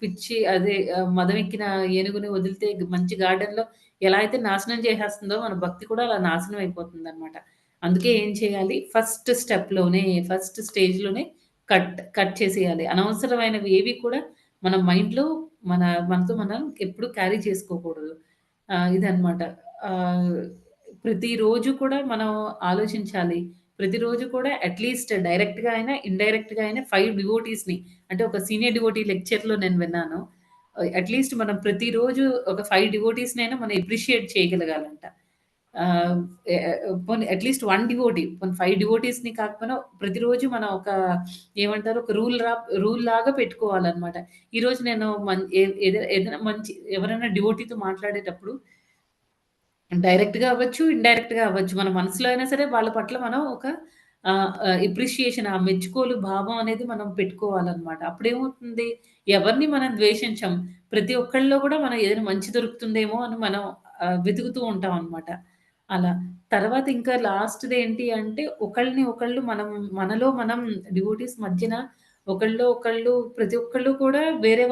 పిచ్చి అదే మదమెక్కిన ఏనుగుని వదిలితే మంచి గార్డెన్‌లో ఎలా అయితే నాశనం చేసేస్తుందో, మన భక్తి కూడా అలా నాశనం అయిపోతుందనమాట. అందుకే ఏం చేయాలి? ఫస్ట్ స్టేజ్‌లోనే కట్ చేసేయాలి. అనవసరమైనవి ఏవి కూడా మన మైండ్‌లో మనతో మనం ఎప్పుడు క్యారీ చేసుకోకూడదు. ఇదనమాట. ఆహ్, ప్రతిరోజు కూడా మనం ఆలోచించాలి. ప్రతిరోజు కూడా అట్‌లీస్ట్ డైరెక్ట్‌గా అయినా, ఇండైరెక్ట్‌గా అయినా 5 డివోటీస్‌ని అంటే ఒక సీనియర్ డివోటీ లెక్చర్‌లో నేను విన్నాను. అట్‌లీస్ట్ మనం ప్రతిరోజు ఒక 5 డివోటీస్‌నైనా మనం అప్రిషియేట్ చేయగలగాలంట. ఆహ్, ఎ ఎ పోనీ అట్‌లీస్ట్ 1 డివోటీ పోనీ 5 డివోటీస్‌ని కాకపోయినా ప్రతిరోజు మనం ఏమంటారు ఒక రూల్ లాగా పెట్టుకోవాలనమాట. ఈరోజు నేను మన్ ఏ ఏద ఏదైనా మంచి ఎవరైనా డివోటీతో మాట్లాడేటప్పుడు డైరెక్ట్‌గా అవ్వచ్చు, ఇండైరెక్ట్‌గా అవ్వచ్చు. మన మనసులో అయినా సరే వాళ్ళ పట్ల మనం ఒక అప్రిషియేషన్ ఆ మెచ్చుకోలు భావం అనేది మనం పెట్టుకోవాలనమాట. అప్పుడేమవుతుంది ఎవరిని మనం ద్వేషించం. ప్రతి ఒక్కళ్ళలో కూడా మనం ఏదైనా మంచి దొరుకుతుందేమో అని మనం వెతుకుతూ ఉంటామనమాట. అలా. తర్వాత ఇంకా లాస్ట్‌దేంటి అంటే ఒకళ్ళు మనలో మనం డివోటీస్ మధ్యన ఒకళ్ళు ప్రతి ఒక్కళ్ళు కూడా వేరే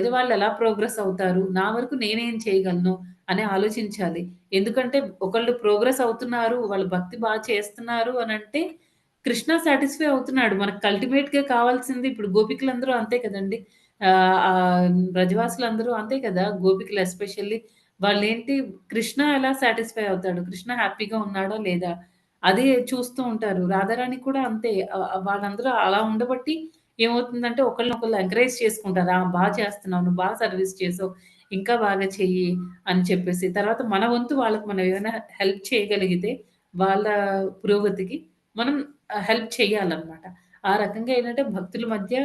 వాళ్ళు ఎలా ప్రోగ్రెస్ అవుతారు? నా వరకు నేనేం చేయగలను? అని ఆలోచించాలి. ఎందుకంటే ఒకళ్ళు ప్రోగ్రెస్ అవుతున్నారు, వాళ్ళు భక్తి చేస్తున్నారు అనంటే కృష్ణ సాటిస్ఫై అవుతున్నాడు. మనకు అల్టిమేట్‌గా కావాల్సింది ఇప్పుడు గోపికలందరూ అంతే కదండీ! బ్రజవాసులందరూ అంతే కదా! గోపికలు ఎస్పెషల్లీ వాళ్ళేంటి కృష్ణ ఎలా సాటిస్ఫై అవుతాడు? కృష్ణ హ్యాపీగా ఉన్నాడా? లేదా? అదే చూస్తూ ఉంటారు. రాధారాణి కూడా అంతే. వాళ్ళందరూ అలా ఉండబట్టి ఏమవుతుందంటే ఒకళ్ళనొకళ్ళు ఎంకరేజ్ చేసుకుంటారు. చేస్తున్నావు. నువ్వు సర్విస్ చేసావు. ఇంకా బాగా చెయ్యి అని చెప్పేసి. తర్వాత మన వంతు వాళ్ళకి మనం ఏమైనా హెల్ప్ చేయగలిగితే వాళ్ళ పురోగతికి మనం హెల్ప్ చేయాలన్నమాట. ఆ రకంగా ఏంటంటే భక్తుల మధ్య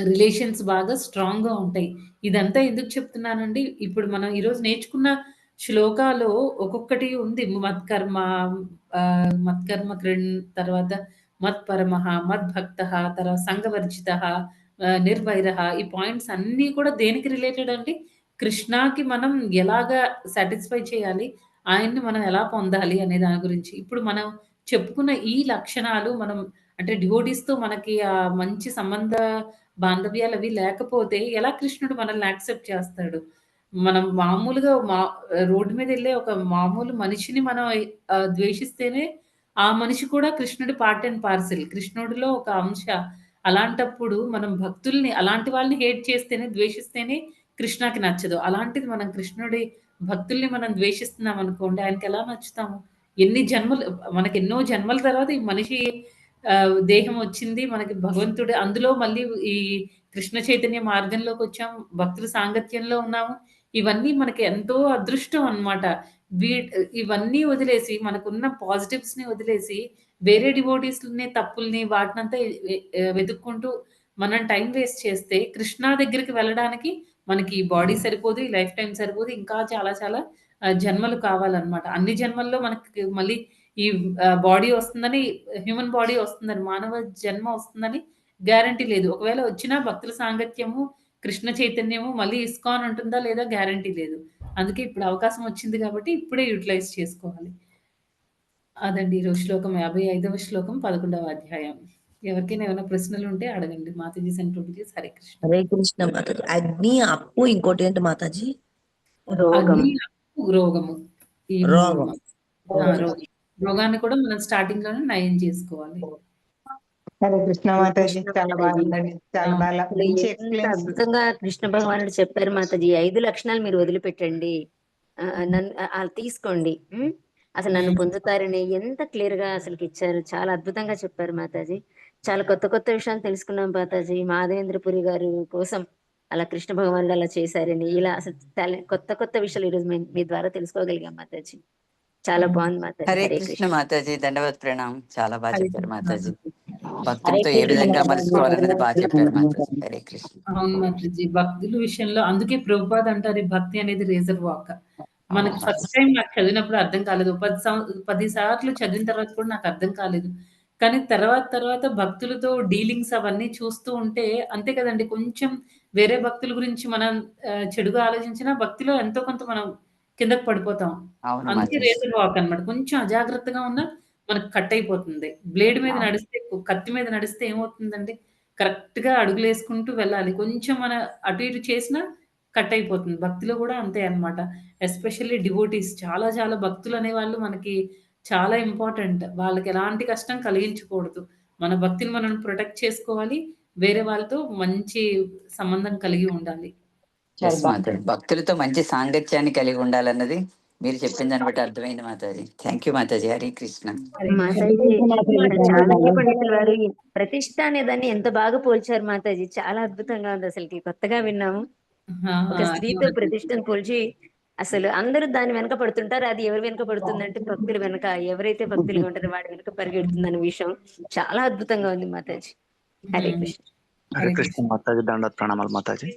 రిలేషన్స్ బాగా స్ట్రాంగ్‌గా ఉంటాయి. ఇదంతా ఎందుకు చెప్తున్నానండి, ఇప్పుడు మనం ఈరోజు నేర్చుకున్న శ్లోకాలో ఒక్కొక్కటి ఉంది. మత్కర్మ తర్వాత మత్పరమః, మద్భక్తః, తర్వాత సంఘవర్జితః, నిర్వైరః ఈ పాయింట్స్ అన్నీ కూడా దేనికి రిలేటెడ్ అండి? కృష్ణకి మనం ఎలాగా సాటిస్ఫై చేయాలి, ఆయన్ని మనం ఎలా పొందాలి అనే దాని గురించి. ఇప్పుడు మనం చెప్పుకున్న ఈ లక్షణాలు మనం అంటే డివోటీస్‌తో మనకి మంచి సంబంధ బాంధవ్యాలవి లేకపోతే ఎలా కృష్ణుడు మనల్ని యాక్సెప్ట్ చేస్తాడు? మనం మామూలుగా రోడ్డు మీదెళ్ళే ఒక మామూలు మనిషిని మనం ద్వేషిస్తేనే ఆ మనిషి కూడా కృష్ణుడి పార్ట్ అండ్ పార్సెల్. కృష్ణుడిలో ఒక అంశ. అలాంటప్పుడు మనం భక్తుల్ని అలాంటి వాళ్ళని హేట్ చేస్తేనే, ద్వేషిస్తేనే కృష్ణకి నచ్చదు. అలాంటిది మనం కృష్ణుడి భక్తుల్ని మనం ద్వేషిస్తున్నామనుకోండి ఆయనకెలా నచ్చుతాము? ఎన్ని జన్మలు మనకెన్నో జన్మల తర్వాత ఈ మనిషి దేహం వచ్చింది. మనకి భగవంతుడు అందులో మళ్ళీ ఈ కృష్ణ చైతన్య మార్గంలోకొచ్చాం. భక్తుల సాంగత్యంలో ఉన్నాము. ఇవన్నీ మనకి ఎంతో అదృష్టం అన్నమాట. ఇవన్నీ వదిలేసి మనకున్న పాజిటివ్స్‌ని వదిలేసి వేరే డివోటీస్‌ని తప్పుల్ని వాటినంతా వెతుక్కుంటూ మనం టైం వేస్ట్ చేస్తే కృష్ణ దగ్గరికి వెళ్ళడానికి మనకి ఈ బాడీ సరిపోదు. ఈ లైఫ్ టైమ్ సరిపోదు. ఇంకా చాలా చాలా జన్మలు కావాలన్నమాట. అన్ని జన్మల్లో మనకి మళ్ళీ ఈ బాడీ వస్తుందని హ్యూమన్ బాడీ వస్తుందని మానవ జన్మ వస్తుందని గ్యారంటీ లేదు. ఒకవేళ వచ్చినా భక్తుల సాంగత్యము, కృష్ణ చైతన్యము మళ్ళీ ఇస్కాన్ ఉంటుందా లేదా గ్యారంటీ లేదు. అందుకే ఇప్పుడు అవకాశం వచ్చింది కాబట్టి ఇప్పుడే యుటిలైజ్ చేసుకోవాలి. అదండి ఈరోజు శ్లోకం 55వ శ్లోకం 11వ అధ్యాయం. ఎవరికైనా ఏమైనా ప్రశ్నలుంటే అడగండి. మాతాజీ సెంట్రోబిటీస్ హరే కృష్ణ. హరే కృష్ణ మాతాజీ. అగ్ని, అప్పు, ఇంకోటి ఏంటి మాతాజీ? అగ్ని, అప్పు, రోగము. ఈ రోగం. రోగం. రోగాన్ని కూడా మనం స్టార్టింగ్ లోనే నయం చేసుకోవాలి. హరే కృష్ణ మాతాజీ. చాలా బాగుందండి. చాలా బాగా అసలు ఎంత అద్భుతంగా కృష్ణ భగవానుడు చెప్పారు మాతాజీ. 5 లక్షణాలు మీరు వదిలిపెట్టండి, నన్ను తీసుకోండి, అసలు నన్ను పొందుతారని ఎంత క్లియర్ గా అసలు ఇచ్చారు. చాలా అద్భుతంగా చెప్పారు మాతాజీ. చాలా కొత్త కొత్త విషయాలు తెలుసుకున్నాం మాతాజీ. మాధవేంద్రపురి గారు కోసం అలా కృష్ణ భగవానుడు అలా చేశారని, ఇలా అసలు కొత్త కొత్త విషయాలు ఈరోజు మీ ద్వారా తెలుసుకోగలిగాం మాతాజీ. చాలా బాగుంది మాతాజీ. హరే కృష్ణ మాతాజీ. దండవత్ ప్రణామం. చాలా బాగా చెప్పారు మాతాజీ. భక్తులతో ఏ విధంగా మలుచుకోవాలన్నది బాగా చెప్పారు మాతాజీ. హరే కృష్ణ. అవును మాతాజీ. భక్తుల విషయంలో అందుకే ప్రభుపాద్ అంటారు ఈ భక్తి అనేది రేజర్ వాక్. మనకి ఫస్ట్ టైం నాకు చదివినప్పుడు అర్థం కాలేదు. 10 సార్లు చదివిన తర్వాత కూడా నాకు అర్థం కాలేదు. కానీ తర్వాత భక్తులతో డీలింగ్స్ అవన్నీ చూస్తూ ఉంటే అంతే కదండీ. కొంచెం వేరే భక్తుల గురించి మనం చెడుగా ఆలోచించినా భక్తిలో ఎంతో కొంత మనం కిందకి పడిపోతాం. అందుకే రేజర్ వాక్ అన్నమాట. కొంచెం అజాగ్రత్తగా ఉన్నా మనకు కట్ అయిపోతుంది. బ్లేడ్ మీద నడిస్తే, కత్తి మీద నడిస్తే ఏమవుతుందండి? కరెక్ట్‌గా అడుగులేసుకుంటూ వెళ్ళాలి. కొంచెం మన అటు ఇటు చేసినా కట్ అయిపోతుంది. భక్తిలో కూడా అంతే అన్నమాట. ఎస్పెషల్లీ డివోటీస్ చాలా చాలా భక్తులు అనేవాళ్ళు మనకి చాలా ఇంపార్టెంట్. వాళ్ళకి ఎలాంటి కష్టం కలిగించకూడదు. మన భక్తిని మనం ప్రొటెక్ట్ చేసుకోవాలి. వేరే వాళ్ళతో మంచి సంబంధం కలిగి ఉండాలి. భక్తులతో మంచి సాంగత్యాన్ని కలిగి ఉండాలన్నది మీరు చెప్పిన దాన్ని బట్టి అర్థమైంది మాతాజీ. Thank you Mataji. హరే కృష్ణ. మాతాజీ చాణక్య పండితుల వారు ఈ ప్రతిష్ట అనే దాన్ని ఎంత బాగా పోల్చారు మాతాజీ. చాలా అద్భుతంగా ఉంది. అసలు కొత్తగా విన్నాము. ఒక స్త్రీతో ప్రతిష్టను పోల్చి అసలు అందరూ దాని వెనక పడుతుంటారు. అది ఎవరు వెనక పడుతుందంటే భక్తుల వెనక, ఎవరైతే భక్తులుగా ఉంటారో వాడి వెనక పరిగెడుతుందన్న విషయం చాలా అద్భుతంగా ఉంది మాతాజీ. హరే కృష్ణ. హరే కృష్ణ మాతాజీ. దండవత్ ప్రణామాలు మాతాజీ.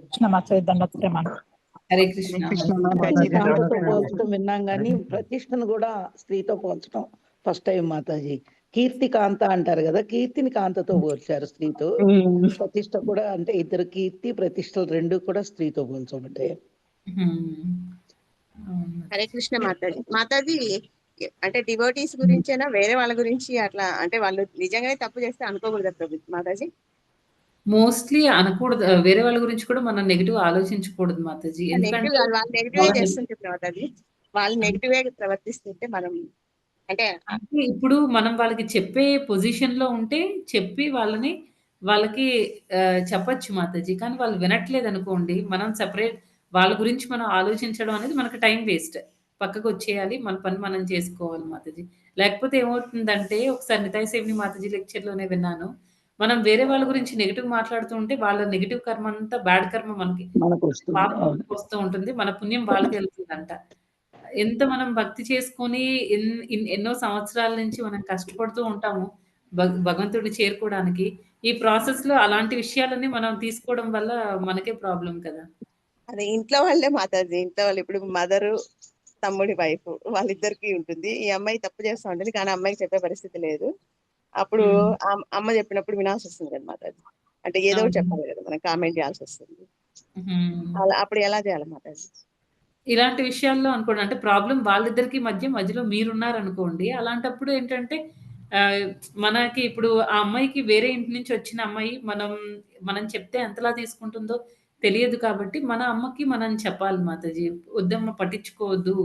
కృష్ణ మాతాజీ. దండవత్ ప్రణామాలు. హరే కృష్ణ. కాంతతో పోల్చడం విన్నాం కానీ ప్రతిష్టను కూడా స్త్రీతో పోల్చడం ఫస్ట్ టైం మాతాజీ. కీర్తి కాంత అంటారు కదా, కీర్తిని కాంతతో పోల్చారు స్త్రీతో. ప్రతిష్ట కూడా అంటే ఇద్దరు కీర్తి ప్రతిష్టలు రెండు కూడా స్త్రీతో పోల్చబడ్డాయి. హరే కృష్ణ మాతాజీ. మాతాజీ అంటే డివోటీస్ గురించేనా వేరే వాళ్ళ గురించి అట్లా అంటే వాళ్ళు నిజంగానే తప్పు చేస్తే అనుకోకూడదు మాతాజీ? మోస్ట్లీ అనకూడదు. వేరే వాళ్ళ గురించి కూడా మనం నెగెటివ్ ఆలోచించకూడదు మాతాజీ. ఎందుకంటే వాళ్ళు నెగటివ్ చేస్తుంటే మాతాజీ, వాళ్ళు నెగటివ్ ప్రవర్తిస్తుంటే మనం అంటే ఇప్పుడు మనం వాళ్ళకి చెప్పే పొజిషన్ లో ఉంటే చెప్పి వాళ్ళకి చెప్పొచ్చు మాతాజీ. కానీ వాళ్ళు వినట్లేదు అనుకోండి, మనం సెపరేట్ వాళ్ళ గురించి మనం ఆలోచించడం అనేది మనకు టైం వేస్ట్. పక్కకు వచ్చేయాలి. మన పని మనం చేసుకోవాలి మాతాజీ. లేకపోతే ఏమవుతుందంటే ఒకసారి నితాయ్ సేవిని మాతాజీ లెక్చర్‌లోనే విన్నాను. మనం వేరే వాళ్ళ గురించి నెగెటివ్ మాట్లాడుతూ ఉంటే వాళ్ళ నెగెటివ్ కర్మ అంతా బ్యాడ్ కర్మ మనకి పాపం వస్తూ ఉంటుంది. మన పుణ్యం వాళ్ళకి వెళ్తుందంట. ఎంత మనం భక్తి చేసుకొని ఎన్నో సంవత్సరాల నుంచి మనం కష్టపడుతూ ఉంటాము భగవంతుడిని చేరుకోవడానికి. ఈ ప్రాసెస్‌లో అలాంటి విషయాలన్నీ మనం తీసుకోవడం వల్ల మనకే ప్రాబ్లమ్ కదా! అదే ఇంట్లో వాళ్ళే మాతాజీ. ఇంట్లో వాళ్ళు ఇప్పుడు మదరు, తమ్ముడి వైఫ్ వాళ్ళిద్దరికి ఉంటుంది. ఈ అమ్మాయి తప్పు చేస్తూ ఉంటుంది కానీ అమ్మాయికి చెప్పే పరిస్థితి లేదు. అప్పుడు అమ్మ చెప్పినప్పుడు వినాల్సి వస్తుంది కదా మాతాజీ. అంటే ఏదో ఒకటి చెప్పాలి కదా, మనం కామెంట్ చేయాల్సి వస్తుంది. అలా అప్పుడు ఎలా చేయాలి మాతాజీ? ఇలాంటి విషయాల్లో అనుకోండి అంటే ప్రాబ్లమ్ వాళ్ళిద్దరికి మధ్యలో మీరున్నారనుకోండి. అలాంటప్పుడు ఏంటంటే ఆహ్, మనకి ఇప్పుడు ఆ అమ్మాయికి వేరే ఇంటి నుంచి వచ్చిన అమ్మాయి మనం చెప్తే ఎంతలా తీసుకుంటుందో తెలియదు కాబట్టి, మన అమ్మకి మనం చెప్పాలి మాతాజీ. "వద్దమ్మ పట్టించుకోవద్దు.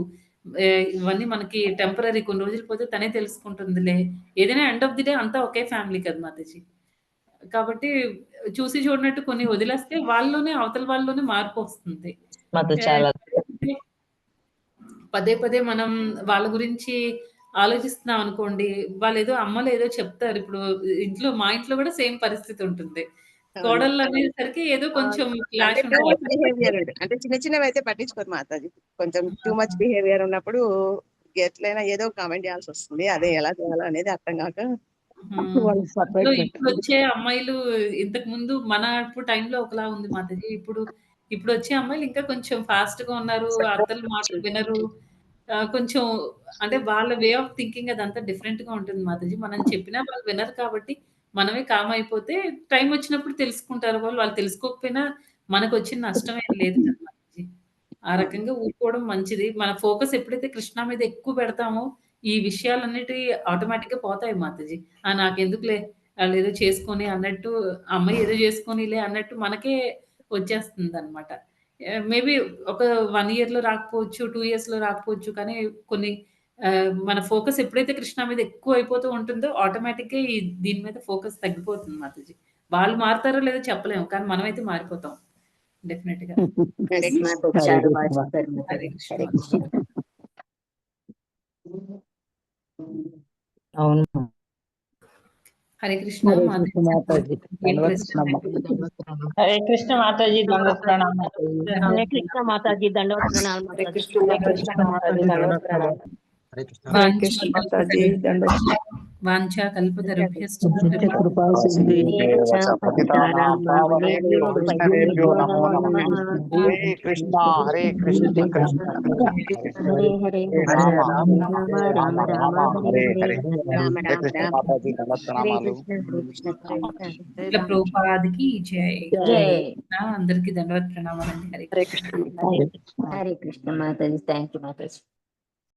ఇవన్నీ మనకి టెంపరరీ కొన్ని రోజులు పోతే తనే తెలుసుకుంటుందిలే." ఏదైనా ఎండ్ ఆఫ్ ది డే అంతా ఒకే ఫ్యామిలీ కదా మాతాజీ. కాబట్టి చూసి చూడనట్టు కొన్ని వదిలేస్తే వాళ్ళలోనే అవతల వాళ్ళలోనే మార్పొస్తుంది. చాలా పదే పదే మనం వాళ్ళ గురించి ఆలోచిస్తున్నాం అనుకోండి, వాళ్ళేదో అమ్మలేదో చెప్తారు. ఇప్పుడు మా ఇంట్లో గూడా సేమ్ పరిస్థితి ఉంటుంది. అవును. కోడళ్ళనేసరికి ఏదో కొంచెం అంటే క్లాష్ టూ మచ్ ఉంటది. బిహేవియర్ అంటే చిన్న చిన్నవైతే పట్టించుకోరు మాతాజీ. కొంచెం టూ మచ్ బిహేవియర్ ఉన్నప్పుడు ఎట్లైనా ఏదో కామెంట్ చేయాల్సొస్తుంది. అదే ఎలా చేయాలో అనేది అర్థం కాక వాళ్ళు అందులో సెపరేట్ ఇప్పుడొచ్చే అమ్మాయిలు ఇంతకుముందు ఇప్పుడు టైంలో ఒకలా ఉంది మాతాజీ. ఇప్పుడొచ్చే అమ్మాయిలు ఇంకా కొంచెం ఫాస్ట్‌గా ఉన్నారు. అత్తల మాటలు వినరు. కొంచెం అంటే వాళ్ళ వే ఆఫ్ థింకింగ్ అదంతా డిఫరెంట్‌గా ఉంటుంది మాతాజీ. మనం చెప్పినా వాళ్ళు వినరు కాబట్టి మనమే కామ్ అయిపోతే టైం వచ్చినప్పుడు తెలుసుకుంటారు వాళ్ళు. వాళ్ళు తెలుసుకోకపోయినా మనకొచ్చిన నష్టం ఏం లేదు కదా మాతాజీ. ఆ రకంగా ఊరుకోవడం మంచిది. మన ఫోకస్ ఎప్పుడైతే కృష్ణ మీద ఎక్కువ పెడతామో, ఈ విషయాలన్నిటి ఆటోమేటిక్‌గా పోతాయి మాతాజీ. నాకెందుకులే ఆళ్ళేదో చేసుకొని అన్నట్టు, ఆ అమ్మాయి ఏదో చేసుకోనీలే అన్నట్టు మనకే వచ్చేస్తుందనమాట. మేబీ ఒక 1 ఇయర్‌లో రాకపోవచ్చు, 2 ఇయర్స్‌లో రాకపోవచ్చు. కానీ కొన్ని మన ఫోకస్ ఎప్పుడైతే కృష్ణ మీద ఎక్కువైపోతూ ఉంటుందో ఆటోమేటిక్‌గా దీని మీద ఫోకస్ తగ్గిపోతుంది మాతాజీ. వాళ్ళు మారుతారో లేదో చెప్పలేము. కానీ మనమైతే మారిపోతాం. డెఫినెట్‌గా. హరే ఎస్ కృష్ణ. మాతాజీ. చాలా బాగా చెప్పారు హరే మాతాజీ. కృష్ణ హరే మాతాజీ. కృష్ణ. అవును. హరే కృష్ణ హరే మాతాజీ. కృష్ణ మాతాజీ. ఏం ధన్యవాద ప్రశ్న ప్రణామం. హరే కృష్ణ మాతాజీ దండవత్ ప్రణామం మాతాజీ. హరే కృష్ణ మాతాజీ దండవత్ ప్రణామాలు హరే మాతాజీ. కృష్ణ హరే మాతాజీ. కృష్ణ మాతాజీ దండవత్ ప్రణామం. హరే కృష్ణ హరే కృష్ణ మాతాజీ దండవత్ వాంఛా కల్పతరుభ్యశ్చ నిత్య కృపా సింధు పతితానాం పావనేభ్యో వైష్ణవేభ్యో నమో నమః. హరే కృష్ణ హరే కృష్ణ కృష్ణ కృష్ణ హరే హరే హరే హరే రామ రామ హరే రామ రామ రామ రామ హరే హరే హరే హరే. రామ హరే రామ కృష్ణ రామ మాతాజీ దండవత్ హరే ప్రణామాలు. కృష్ణ హరే ఇలా ప్రభుపాదికి జై. జై. అందరికీ ధన్యవాద ప్రణామాలండి. హరే హరే కృష్ణ. కృష్ణ. హరే కృష్ణ మాతాజీ. Thank you Mataji.